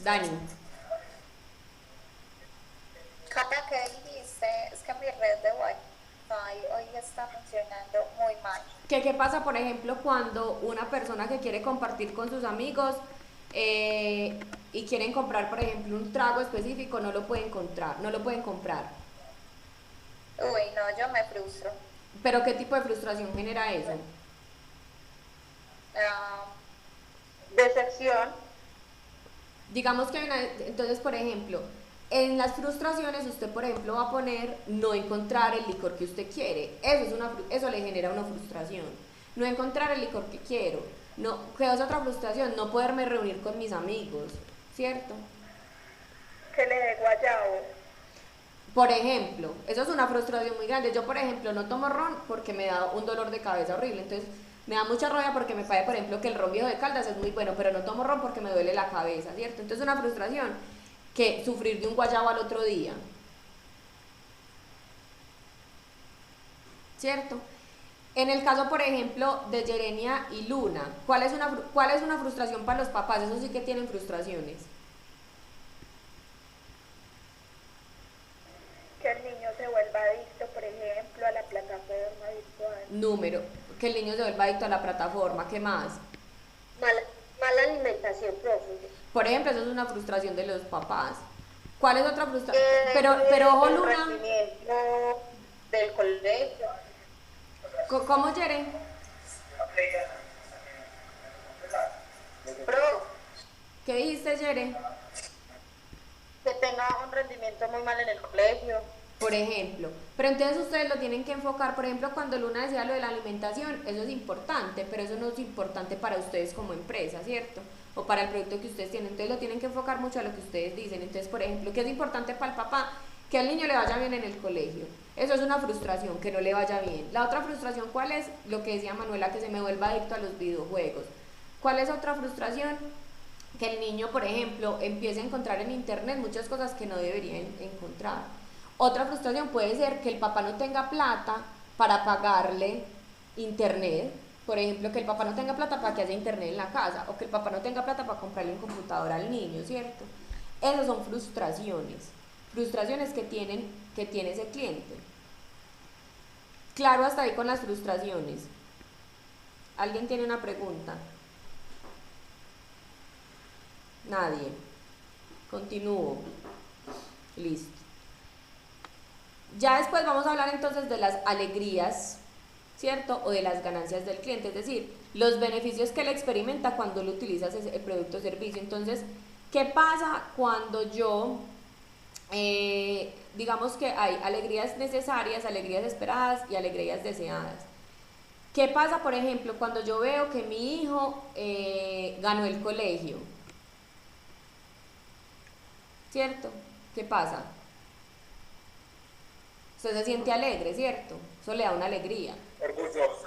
S1: Dani.
S3: Cata, ¿qué dijiste? Es que mi red de Wi-Fi hoy está funcionando muy mal.
S1: ¿Qué pasa, por ejemplo, cuando una persona que quiere compartir con sus amigos y quieren comprar, por ejemplo, un trago específico, no lo pueden encontrar, no lo pueden comprar?
S3: Uy, no, yo me frustro.
S1: ¿Pero qué tipo de frustración genera eso?
S3: Ah,
S5: Decepción.
S1: Digamos que hay una, entonces, por ejemplo, en las frustraciones usted, por ejemplo, va a poner no encontrar el licor que usted quiere. Eso le genera una frustración. No encontrar el licor que quiero. No, ¿qué es otra frustración? No poderme reunir con mis amigos, ¿cierto?
S6: Que le dé guayabo.
S1: Por ejemplo, eso es una frustración muy grande. Yo, por ejemplo, no tomo ron porque me da un dolor de cabeza horrible. Entonces, me da mucha rabia porque me parece, por ejemplo, que el ron viejo de Caldas es muy bueno, pero no tomo ron porque me duele la cabeza, ¿cierto? Entonces, una frustración que sufrir de un guayabo al otro día, ¿cierto? En el caso, por ejemplo, de Yerenia y Luna, ¿cuál es una frustración para los papás? Eso sí que tienen frustraciones.
S6: Que el niño se vuelva adicto, por ejemplo, a la plataforma virtual.
S1: Número, que el niño se vuelva adicto a la plataforma, ¿qué más?
S5: Mala alimentación, profe.
S1: Por ejemplo, eso es una frustración de los papás. ¿Cuál es otra frustración? Pero ojo,
S5: El
S1: Luna,
S5: rendimiento del colegio.
S1: ¿cómo, Yere?
S5: Pro,
S1: ¿Qué dijiste, Yere?
S5: que tenga un rendimiento muy mal en el colegio.
S1: Por ejemplo, pero entonces ustedes lo tienen que enfocar, por ejemplo, cuando Luna decía lo de la alimentación, eso es importante, pero eso no es importante para ustedes como empresa, ¿cierto? O para el producto que ustedes tienen, entonces lo tienen que enfocar mucho a lo que ustedes dicen. Entonces, por ejemplo, ¿qué es importante para el papá? Que al niño le vaya bien en el colegio. Eso es una frustración, que no le vaya bien. La otra frustración, ¿cuál es? Lo que decía Manuela, que se me vuelva adicto a los videojuegos. ¿Cuál es otra frustración? Que el niño, por ejemplo, empiece a encontrar en internet muchas cosas que no debería encontrar. Otra frustración puede ser que el papá no tenga plata para pagarle internet. Por ejemplo, que el papá no tenga plata para que haya internet en la casa, o que el papá no tenga plata para comprarle un computador al niño, ¿cierto? Esas son frustraciones que tiene ese cliente. Claro, hasta ahí con las frustraciones. ¿Alguien tiene una pregunta? Nadie. Continúo. Listo. Ya después vamos a hablar entonces de las alegrías, ¿cierto? O de las ganancias del cliente, es decir, los beneficios que él experimenta cuando lo utilizas el producto o servicio. Entonces, ¿qué pasa cuando yo, digamos que hay alegrías necesarias, alegrías esperadas y alegrías deseadas? ¿Qué pasa, por ejemplo, cuando yo veo que mi hijo ganó el colegio? ¿Cierto? ¿Qué pasa? Usted se siente alegre, ¿cierto? Eso le da una alegría.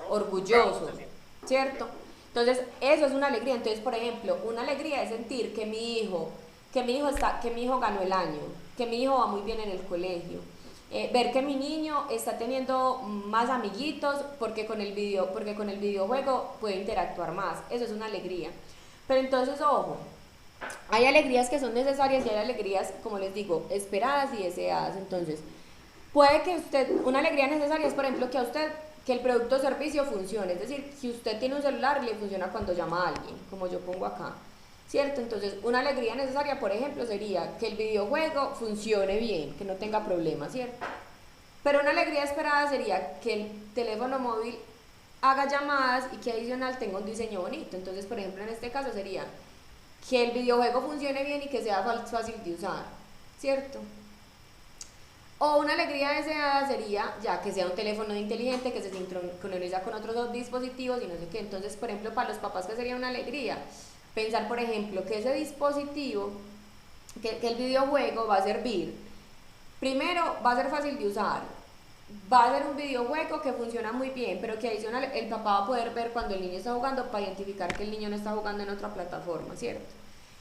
S1: Orgulloso, ¿cierto? Entonces, eso es una alegría. Entonces, por ejemplo, una alegría es sentir que mi hijo ganó el año, que mi hijo va muy bien en el colegio. Ver que mi niño está teniendo más amiguitos porque con el videojuego puede interactuar más. Eso es una alegría. Pero entonces, ojo, hay alegrías que son necesarias y hay alegrías, como les digo, esperadas y deseadas. Entonces, puede que una alegría necesaria es, por ejemplo, que el producto o servicio funcione. Es decir, si usted tiene un celular, le funciona cuando llama a alguien, como yo pongo acá, ¿cierto? Entonces, una alegría necesaria, por ejemplo, sería que el videojuego funcione bien, que no tenga problemas, ¿cierto? Pero una alegría esperada sería que el teléfono móvil haga llamadas y que adicional tenga un diseño bonito. Entonces, por ejemplo, en este caso sería que el videojuego funcione bien y que sea fácil de usar, ¿cierto? O una alegría deseada sería ya que sea un teléfono inteligente, que se sincroniza con otros dispositivos y no sé qué. Entonces, por ejemplo, para los papás, ¿qué sería una alegría? Pensar, por ejemplo, que ese dispositivo, que el videojuego va a servir. Primero, va a ser fácil de usar. Va a ser un videojuego que funciona muy bien, pero que adicional el papá va a poder ver cuando el niño está jugando para identificar que el niño no está jugando en otra plataforma, ¿cierto?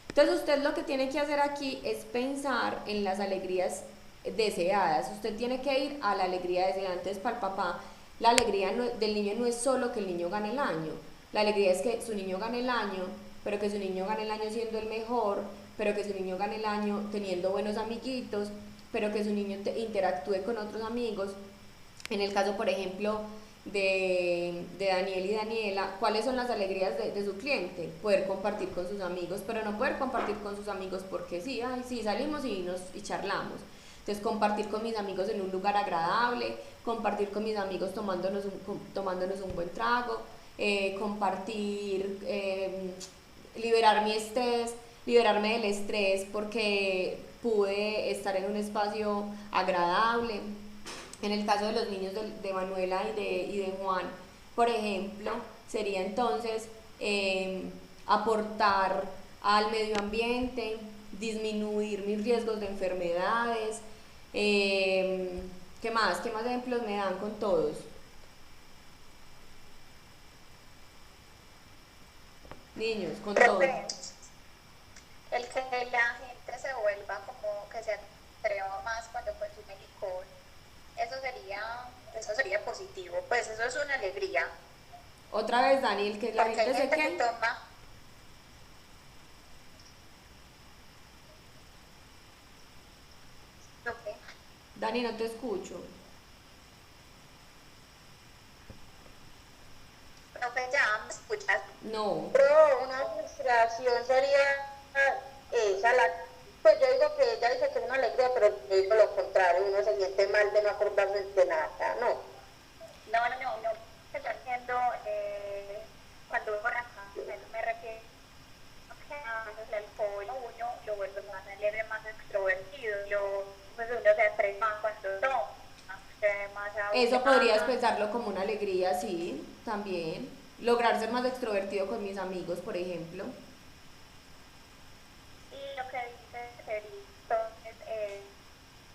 S1: Entonces usted lo que tiene que hacer aquí es pensar en las alegrías deseadas. Usted tiene que ir a la alegría deseada. Entonces para el papá la alegría del niño no es solo que el niño gane el año. La alegría es que su niño gane el año, pero que su niño gane el año siendo el mejor, pero que su niño gane el año teniendo buenos amiguitos, pero que su niño interactúe con otros amigos. En el caso, por ejemplo, de Daniel y Daniela, ¿cuáles son las alegrías de su cliente? Poder compartir con sus amigos, pero no poder compartir con sus amigos porque sí, ay, sí, salimos y charlamos. Entonces, compartir con mis amigos en un lugar agradable, compartir con mis amigos tomándonos un buen trago, compartir, liberar mi estrés, liberarme del estrés porque pude estar en un espacio agradable. En el caso de los niños de Manuela y de Juan, por ejemplo, sería entonces aportar al medio ambiente, disminuir mis riesgos de enfermedades. ¿Qué más? ¿Qué más ejemplos me dan con todos? Niños, con todos.
S3: El que la gente se vuelva como que se atreva más cuando consume licor. Eso sería positivo, pues eso es una alegría.
S1: Otra vez, Daniel, que la
S3: Porque
S1: gente
S3: hay
S1: se
S3: gente
S1: que
S3: que toma. Ok.
S1: Dani, no te escucho.
S3: Profe, ya me escuchas.
S1: No.
S5: Pero una frustración sería esa, pues yo digo que ella dice que es una alegría, pero yo digo lo contrario, uno se siente mal de no acordarse de nada, ¿no?
S3: No. Yo entiendo cuando uno me refiero a que el alcohol uno lo vuelve más alegre, más extrovertido, pues uno se atreve más cuando toma, más
S1: Eso podrías pensarlo como una alegría, sí, también. Lograr ser más extrovertido con mis amigos, por ejemplo.
S3: Y lo que dice sería entonces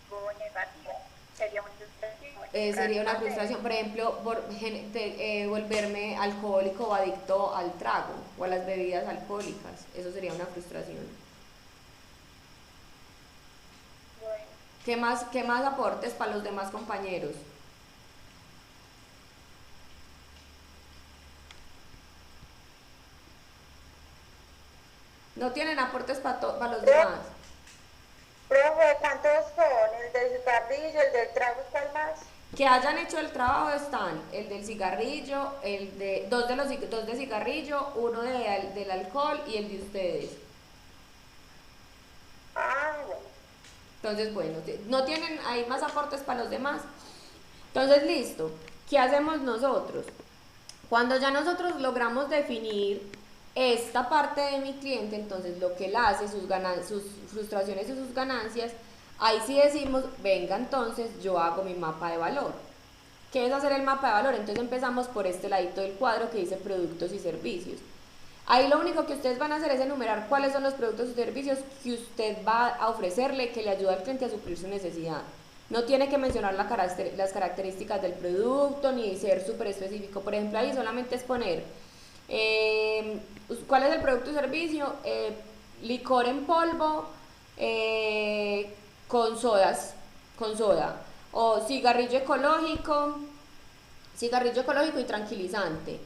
S3: algo negativo, sería una frustración.
S1: Sería una frustración, por ejemplo, volverme alcohólico o adicto al trago o a las bebidas alcohólicas. Eso sería una frustración.
S3: Bueno.
S1: ¿Qué más aportes para los demás compañeros? ¿No tienen aportes para los demás?
S5: Profe, ¿cuántos son? ¿El del cigarrillo, el del trago, cuál más?
S1: Que hayan hecho el trabajo están el del cigarrillo, dos de cigarrillo, uno del alcohol y el de ustedes.
S5: Ah, bueno.
S1: Entonces, bueno, no tienen ahí más aportes para los demás. Entonces, listo. ¿Qué hacemos nosotros? Cuando ya nosotros logramos definir esta parte de mi cliente, entonces lo que él hace, sus frustraciones y sus ganancias, ahí sí decimos, venga, entonces yo hago mi mapa de valor. ¿Qué es hacer el mapa de valor? Entonces empezamos por este ladito del cuadro que dice productos y servicios. Ahí lo único que ustedes van a hacer es enumerar cuáles son los productos y servicios que usted va a ofrecerle que le ayuda al cliente a suplir su necesidad. No tiene que mencionar las características del producto ni ser súper específico. Por ejemplo, ahí solamente es poner cuál es el producto o servicio, licor en polvo con soda, o cigarrillo ecológico y tranquilizante.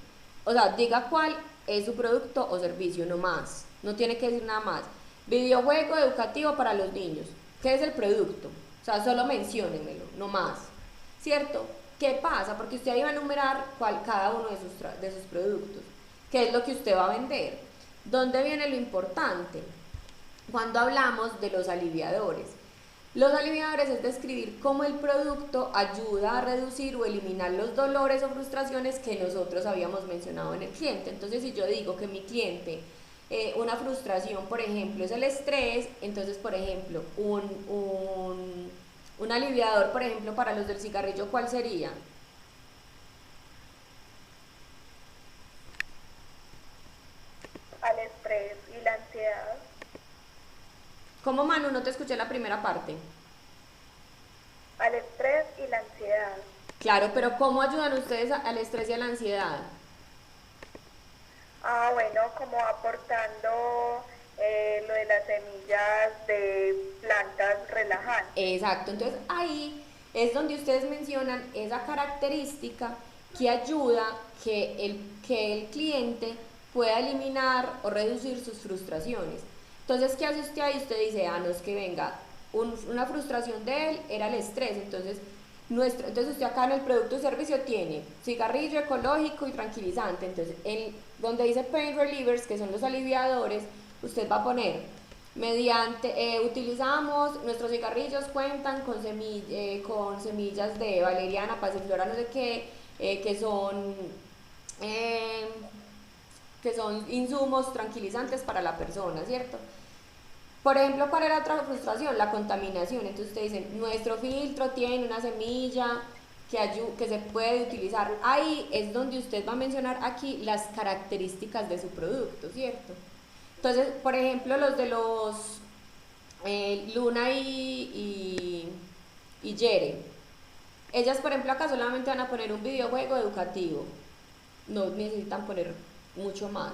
S1: O sea, diga cuál es su producto o servicio, no más, no tiene que decir nada más. Videojuego educativo para los niños, ¿qué es el producto? O sea, solo menciónenmelo, no más, ¿cierto? ¿Qué pasa? Porque usted ahí va a enumerar cada uno de sus productos, qué es lo que usted va a vender. ¿Dónde viene lo importante? Cuando hablamos de los aliviadores, Los aliviadores es describir cómo el producto ayuda a reducir o eliminar los dolores o frustraciones que nosotros habíamos mencionado en el cliente. Entonces, si yo digo que mi cliente, una frustración, por ejemplo, es el estrés, entonces, por ejemplo, un aliviador, por ejemplo, para los del cigarrillo, ¿cuál sería?
S6: Al estrés y la ansiedad.
S1: ¿Cómo, Manu? No te escuché la primera parte.
S6: Al estrés y la ansiedad.
S1: Claro, pero ¿cómo ayudan ustedes al estrés y a la ansiedad?
S6: Ah, bueno, como aportando lo de las semillas de plantas relajantes.
S1: Exacto, entonces ahí es donde ustedes mencionan esa característica que ayuda que el cliente pueda eliminar o reducir sus frustraciones. Entonces, ¿qué hace usted ahí? Usted dice, no es que venga, una frustración de él era el estrés, entonces usted acá en el producto o servicio tiene cigarrillo ecológico y tranquilizante, entonces donde dice pain relievers, que son los aliviadores, usted va a poner utilizamos, nuestros cigarrillos cuentan con semillas de valeriana, pasiflora, no sé qué, que son insumos tranquilizantes para la persona, ¿cierto? Por ejemplo, ¿cuál era otra frustración? La contaminación. Entonces usted dice, nuestro filtro tiene una semilla que se puede utilizar. Ahí es donde usted va a mencionar aquí las características de su producto, ¿cierto? Entonces, por ejemplo, los de los Luna y Yere, ellas, por ejemplo, acá solamente van a poner un videojuego educativo. No necesitan poner mucho más.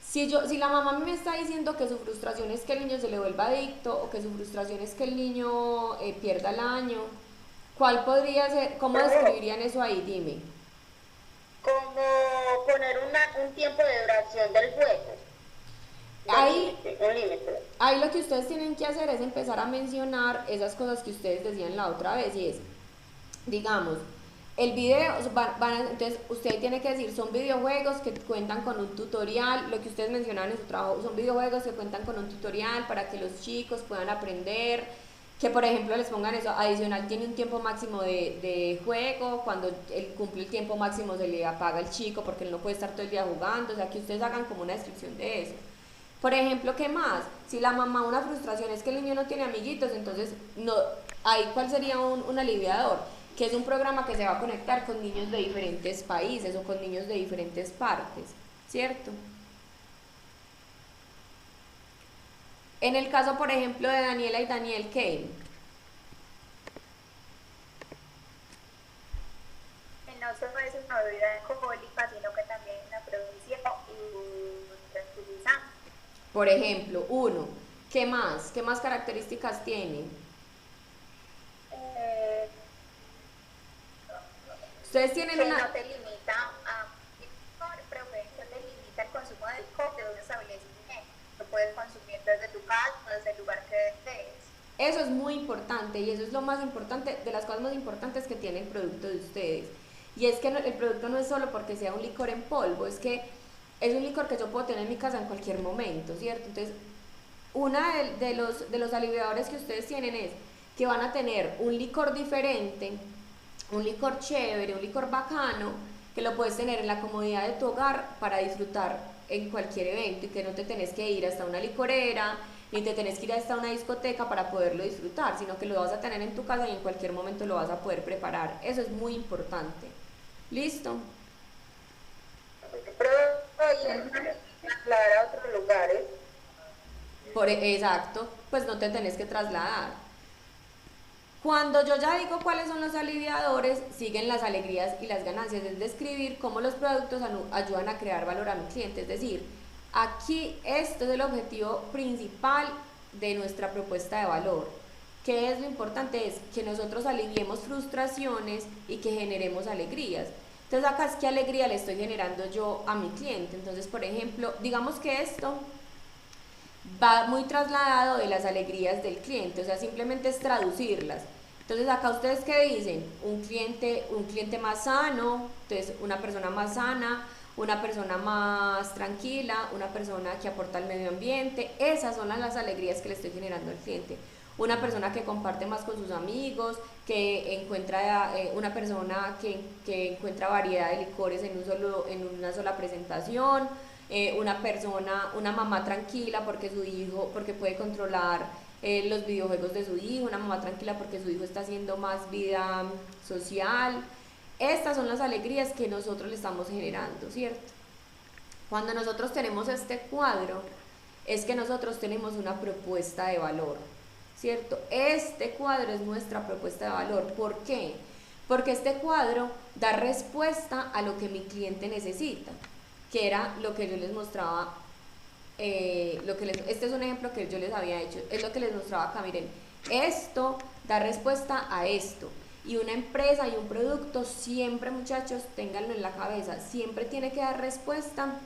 S1: Si la mamá me está diciendo que su frustración es que el niño se le vuelva adicto o que su frustración es que el niño pierda el año, ¿cuál podría ser? ¿Cómo describirían eso ahí? Dime.
S5: Como poner un tiempo de duración del juego. Un límite.
S1: Ahí lo que ustedes tienen que hacer es empezar a mencionar esas cosas que ustedes decían la otra vez, y es, digamos, el video, entonces usted tiene que decir, son videojuegos que cuentan con un tutorial, lo que ustedes mencionaban en su trabajo, son videojuegos que cuentan con un tutorial para que los chicos puedan aprender, que por ejemplo les pongan eso, adicional tiene un tiempo máximo de juego, cuando él cumple el tiempo máximo se le apaga el chico porque él no puede estar todo el día jugando, o sea que ustedes hagan como una descripción de eso. Por ejemplo, ¿qué más? Si la mamá, una frustración es que el niño no tiene amiguitos, entonces ahí ¿cuál sería un aliviador? Que es un programa que se va a conectar con niños de diferentes países o con niños de diferentes partes, ¿cierto? En el caso, por ejemplo, de Daniela y Daniel, ¿qué?
S6: No solo es una bebida alcohólica, sino que también una provincia y tranquilizante.
S1: Por ejemplo, uno, ¿qué más? ¿Qué más características tiene? Ustedes tienen
S3: que
S1: una...
S3: no te limita a prevención, te limita el consumo de licor de un establecimiento. Lo puedes consumir desde tu casa, desde el lugar que desees.
S1: Eso es muy importante y eso es lo más importante, de las cosas más importantes que tiene el producto de ustedes. Y es que el producto no es solo porque sea un licor en polvo, es que es un licor que yo puedo tener en mi casa en cualquier momento, ¿cierto? Entonces, una de los aliviadores que ustedes tienen es que van a tener un licor diferente, un licor chévere, un licor bacano, que lo puedes tener en la comodidad de tu hogar para disfrutar en cualquier evento y que no te tenés que ir hasta una licorera, ni te tenés que ir hasta una discoteca para poderlo disfrutar, sino que lo vas a tener en tu casa y en cualquier momento lo vas a poder preparar. Eso es muy importante. ¿Listo?
S5: Pero trasladar a otros lugares.
S1: Exacto, pues no te tenés que trasladar. Cuando yo ya digo cuáles son los aliviadores, siguen las alegrías y las ganancias, es describir cómo los productos ayudan a crear valor a mi cliente, es decir, aquí este es el objetivo principal de nuestra propuesta de valor. ¿Qué es lo importante? Es que nosotros aliviemos frustraciones y que generemos alegrías. Entonces acá es qué alegría le estoy generando yo a mi cliente. Entonces, por ejemplo, digamos que esto va muy trasladado de las alegrías del cliente, o sea, simplemente es traducirlas. Entonces acá ustedes qué dicen, un cliente más sano, entonces una persona más sana, una persona más tranquila, una persona que aporta al medio ambiente, esas son las alegrías que le estoy generando al cliente. una persona que comparte más con sus amigos, que encuentra una persona que encuentra variedad de licores en una sola presentación, una persona, una mamá tranquila porque su hijo, porque puede controlar los videojuegos de su hijo, una mamá tranquila porque su hijo está haciendo más vida social. Estas son las alegrías que nosotros le estamos generando, ¿cierto? Cuando nosotros tenemos este cuadro, es que nosotros tenemos una propuesta de valor, ¿cierto? Este cuadro es nuestra propuesta de valor. ¿Por qué? Porque este cuadro da respuesta a lo que mi cliente necesita, que era lo que yo les mostraba, este es un ejemplo que yo les había hecho, es lo que les mostraba acá, miren, esto da respuesta a esto. Y una empresa y un producto siempre, muchachos, ténganlo en la cabeza, siempre tiene que dar respuesta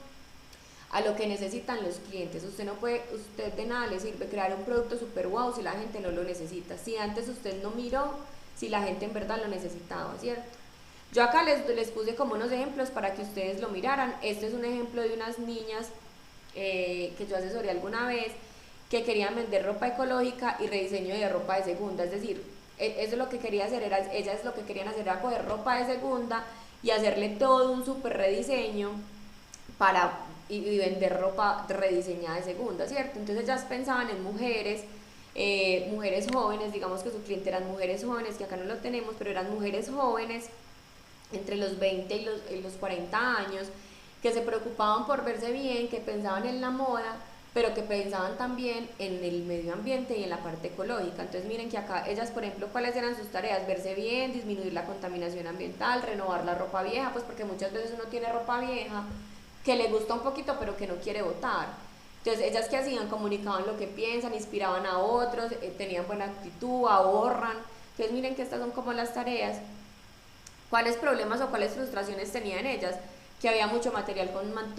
S1: a lo que necesitan los clientes. Usted no puede, usted de nada le sirve crear un producto super wow si la gente no lo necesita, si antes usted no miró si la gente en verdad lo necesitaba, ¿cierto? Yo acá les puse como unos ejemplos para que ustedes lo miraran. Este es un ejemplo de unas niñas que yo asesoré alguna vez, que querían vender ropa ecológica y rediseño de ropa de segunda, es decir, eso es lo que quería hacer, ellas lo que querían hacer era coger ropa de segunda y hacerle todo un super rediseño y vender ropa rediseñada de segunda, ¿cierto? Entonces ellas pensaban en mujeres, mujeres jóvenes, digamos que su cliente eran mujeres jóvenes, que acá no lo tenemos, pero eran mujeres jóvenes entre los 20 y los 40 años, que se preocupaban por verse bien, que pensaban en la moda, pero que pensaban también en el medio ambiente y en la parte ecológica. Entonces miren que acá ellas, por ejemplo, ¿cuáles eran sus tareas? Verse bien, disminuir la contaminación ambiental, renovar la ropa vieja, pues porque muchas veces uno tiene ropa vieja que le gusta un poquito pero que no quiere botar. Entonces ellas, ¿qué hacían? Comunicaban lo que piensan, inspiraban a otros, tenían buena actitud, ahorran. Entonces miren que estas son como las tareas. ¿Cuáles problemas o cuáles frustraciones tenían ellas? Que había mucho material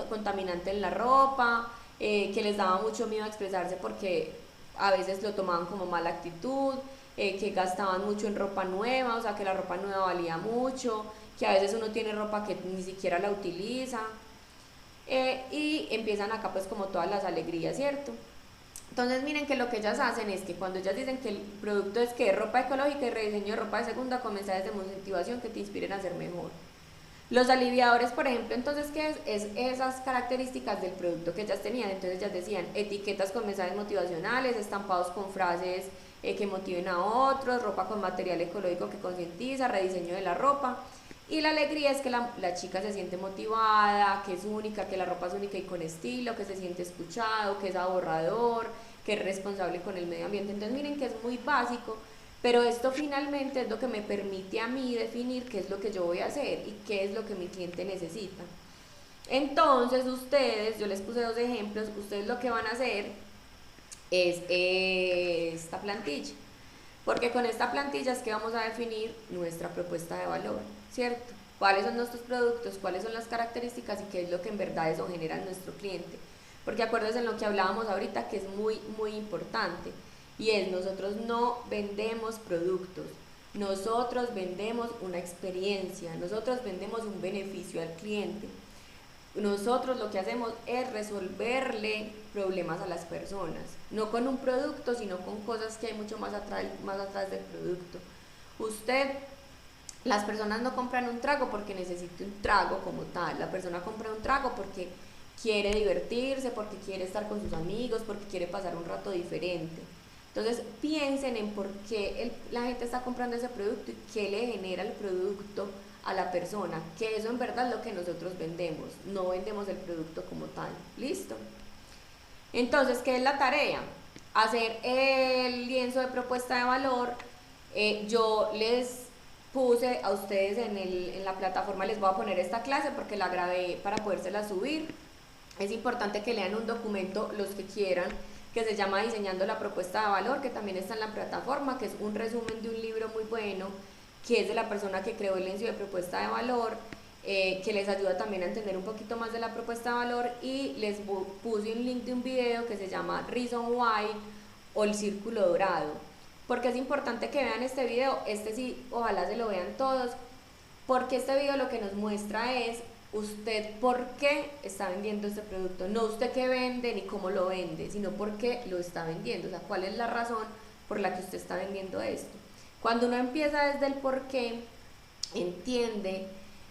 S1: contaminante en la ropa, que les daba mucho miedo a expresarse porque a veces lo tomaban como mala actitud, que gastaban mucho en ropa nueva, o sea que la ropa nueva valía mucho, que a veces uno tiene ropa que ni siquiera la utiliza, y empiezan acá pues como todas las alegrías, ¿cierto? Entonces miren que lo que ellas hacen es que cuando ellas dicen que el producto es que ropa ecológica y rediseño de ropa de segunda, con mensajes de motivación que te inspiren a ser mejor. Los aliviadores, por ejemplo, entonces, ¿qué es esas características del producto que ellas tenían? Entonces ellas decían etiquetas con mensajes motivacionales, estampados con frases que motiven a otros, ropa con material ecológico que concientiza, rediseño de la ropa. Y la alegría es que la chica se siente motivada, que es única, que la ropa es única y con estilo, que se siente escuchado, que es ahorrador, que es responsable con el medio ambiente. Entonces miren que es muy básico, pero esto finalmente es lo que me permite a mí definir qué es lo que yo voy a hacer y qué es lo que mi cliente necesita. Entonces ustedes, yo les puse dos ejemplos, ustedes lo que van a hacer es esta plantilla, porque con esta plantilla es que vamos a definir nuestra propuesta de valor, ¿cierto? ¿Cuáles son nuestros productos? ¿Cuáles son las características? Y qué es lo que en verdad eso genera en nuestro cliente. Porque acuérdense en lo que hablábamos ahorita, que es muy, muy importante. Y es, nosotros no vendemos productos, nosotros vendemos una experiencia, nosotros vendemos un beneficio al cliente. Nosotros lo que hacemos es resolverle problemas a las personas, no con un producto, sino con cosas que hay mucho más atrás del producto. Las personas no compran un trago porque necesita un trago como tal, la persona compra un trago porque quiere divertirse, porque quiere estar con sus amigos, porque quiere pasar un rato diferente. Entonces piensen en por qué la gente está comprando ese producto y qué le genera el producto a la persona, que eso en verdad es lo que nosotros vendemos, no vendemos el producto como tal. ¿Listo? Entonces, ¿qué es la tarea? Hacer el lienzo de propuesta de valor. Yo les puse a ustedes en la plataforma, les voy a poner esta clase porque la grabé para podérsela subir. Es importante que lean un documento, los que quieran, que se llama Diseñando la propuesta de valor, que también está en la plataforma, que es un resumen de un libro muy bueno, que es de la persona que creó el lienzo de propuesta de valor, que les ayuda también a entender un poquito más de la propuesta de valor. Y les puse un link de un video que se llama Reason Why o el círculo dorado, porque es importante que vean este video. Este sí, ojalá se lo vean todos, porque este video lo que nos muestra es usted por qué está vendiendo este producto, no usted qué vende ni cómo lo vende, sino por qué lo está vendiendo, o sea, cuál es la razón por la que usted está vendiendo esto. Cuando uno empieza desde el por qué, entiende,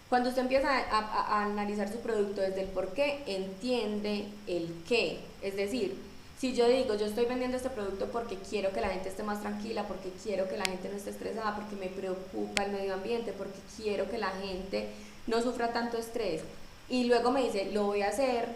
S1: cuando usted empieza a analizar su producto desde el por qué, entiende el qué. Es decir, si yo digo, yo estoy vendiendo este producto porque quiero que la gente esté más tranquila, porque quiero que la gente no esté estresada, porque me preocupa el medio ambiente, porque quiero que la gente no sufra tanto estrés, y luego me dice, lo voy a hacer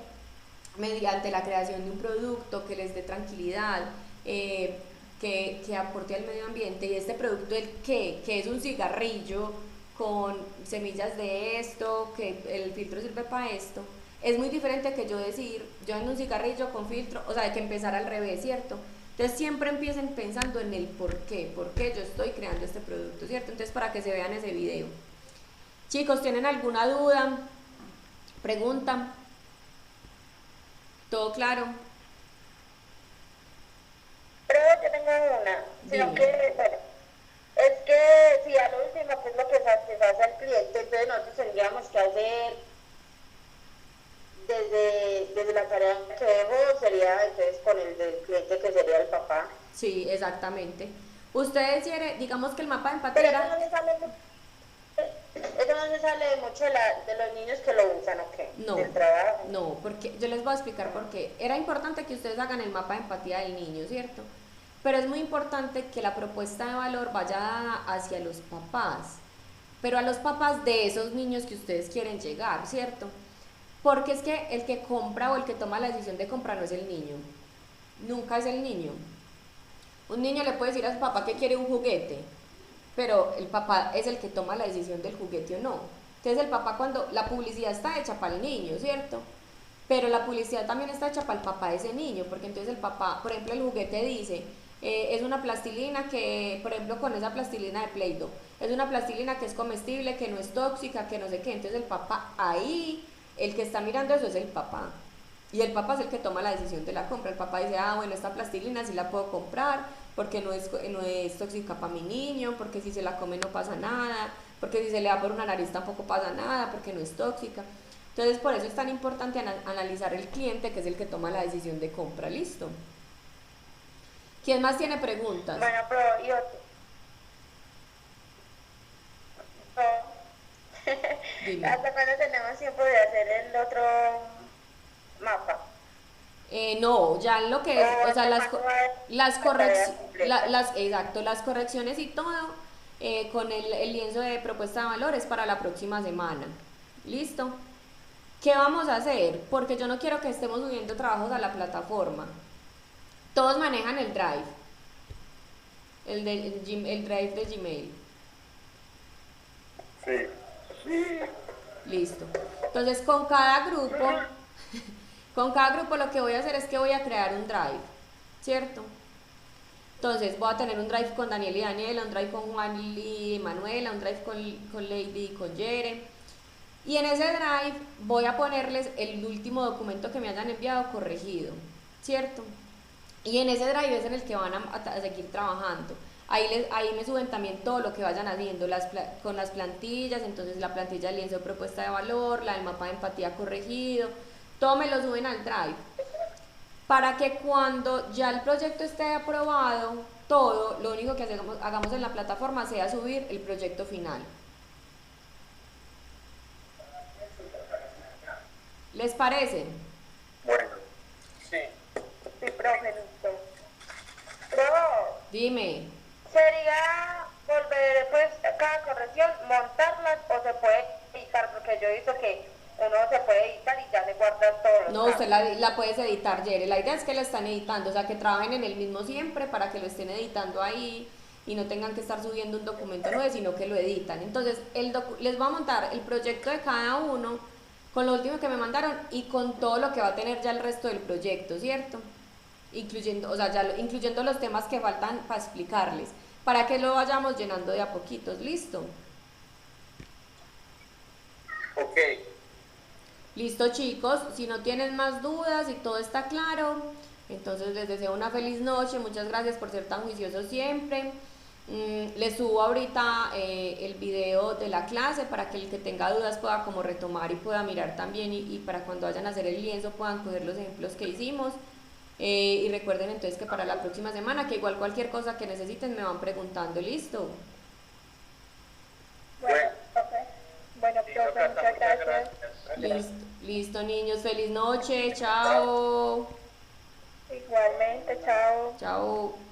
S1: mediante la creación de un producto que les dé tranquilidad, que aporte al medio ambiente, y este producto, el que es un cigarrillo con semillas de esto, que el filtro sirve para esto, es muy diferente que yo decir, yo vendo un cigarrillo con filtro, o sea, hay que empezar al revés, ¿cierto? Entonces siempre empiecen pensando en el por qué yo estoy creando este producto, ¿cierto? Entonces para que se vean ese video. Chicos, ¿tienen alguna duda? ¿Pregunta? ¿Todo claro?
S5: Pero yo tengo una, sino
S1: Dime.
S5: que, bueno, es que si a lo último, que es lo que satisface al cliente, entonces nosotros tendríamos que hacer desde la tarea que dejo, sería entonces con el del cliente, que sería el papá.
S1: Sí, exactamente. Ustedes quieren, digamos que el mapa de
S5: Pero
S1: empatía
S5: eso no se sale mucho de los niños que lo usan, ¿o qué?
S1: no,
S5: Del trabajo.
S1: no, porque yo les voy a explicar por qué. Era importante que ustedes hagan el mapa de empatía del niño, ¿cierto? Pero es muy importante que la propuesta de valor vaya dada hacia los papás, pero a los papás de esos niños que ustedes quieren llegar, ¿cierto? Porque es que el que compra o el que toma la decisión de comprar no es el niño, nunca es el niño. Un niño le puede decir a su papá que quiere un juguete, pero el papá es el que toma la decisión del juguete o no. Entonces el papá, cuando la publicidad está hecha para el niño, ¿cierto? Pero la publicidad también está hecha para el papá de ese niño, porque entonces el papá, por ejemplo, el juguete dice, es una plastilina que, por ejemplo, con esa plastilina de Play-Doh, es una plastilina que es comestible, que no es tóxica, que no sé qué. Entonces el papá ahí, el que está mirando eso es el papá. Y el papá es el que toma la decisión de la compra. El papá dice, bueno, esta plastilina sí la puedo comprar porque no es tóxica para mi niño, porque si se la come no pasa nada, porque si se le da por una nariz tampoco pasa nada, porque no es tóxica. Entonces por eso es tan importante analizar el cliente, que es el que toma la decisión de compra. ¿Listo? ¿Quién más tiene preguntas?
S5: Bueno, pero y otro.
S1: Dime.
S5: ¿Hasta cuándo tenemos tiempo de hacer el otro mapa?
S1: No, ya lo que es, o sea,
S5: las
S1: exacto, las correcciones y todo, con el lienzo de propuesta de valores para la próxima semana. ¿Listo? ¿Qué vamos a hacer? Porque yo no quiero que estemos subiendo trabajos a la plataforma. Todos manejan el Drive, el Drive de Gmail.
S2: Sí.
S1: Listo. Entonces, con cada grupo lo que voy a hacer es que voy a crear un Drive, ¿cierto? Entonces, voy a tener un Drive con Daniel y Daniela, un Drive con Juan y Manuela, un Drive con Lady y con Yere. Y en ese Drive voy a ponerles el último documento que me hayan enviado corregido, ¿cierto? Y en ese Drive es en el que van a seguir trabajando. Ahí me suben también todo lo que vayan haciendo con las plantillas, entonces la plantilla del lienzo de propuesta de valor, la del mapa de empatía corregido, todo me lo suben al Drive, para que cuando ya el proyecto esté aprobado, todo, lo único que hagamos en la plataforma sea subir el proyecto final. ¿Les parece?
S2: Bueno.
S4: Sí.
S6: Sí, profe, listo.
S5: Pero
S1: Dime.
S5: sería volver, pues, cada corrección, montarlas, o se puede editar, porque yo he visto que uno se puede editar y ya se guardan todos los
S1: No, usted
S5: cambios.
S1: la puedes editar, Yere. La idea es que la están editando, o sea, que trabajen en el mismo siempre para que lo estén editando ahí y no tengan que estar subiendo un documento nuevo, sino que lo editan. Entonces, les voy a montar el proyecto de cada uno con lo último que me mandaron y con todo lo que va a tener ya el resto del proyecto, ¿cierto? Incluyendo, o sea, incluyendo los temas que faltan para explicarles, para que lo vayamos llenando de a poquitos. ¿Listo?
S4: Ok.
S1: Listo, chicos, si no tienen más dudas y todo está claro, entonces les deseo una feliz noche. Muchas gracias por ser tan juiciosos siempre. Les subo ahorita el video de la clase para que el que tenga dudas pueda como retomar y pueda mirar también, y para cuando vayan a hacer el lienzo puedan coger los ejemplos que hicimos. Y recuerden entonces que para la próxima semana, que igual cualquier cosa que necesiten me van preguntando, listo.
S6: Bueno, profe. Bueno,
S2: Listo,
S6: profe,
S2: Cata,
S6: muchas
S2: muchas
S6: gracias.
S2: gracias.
S1: Listo niños, feliz noche, chao.
S6: Igualmente, chao.
S1: Chao.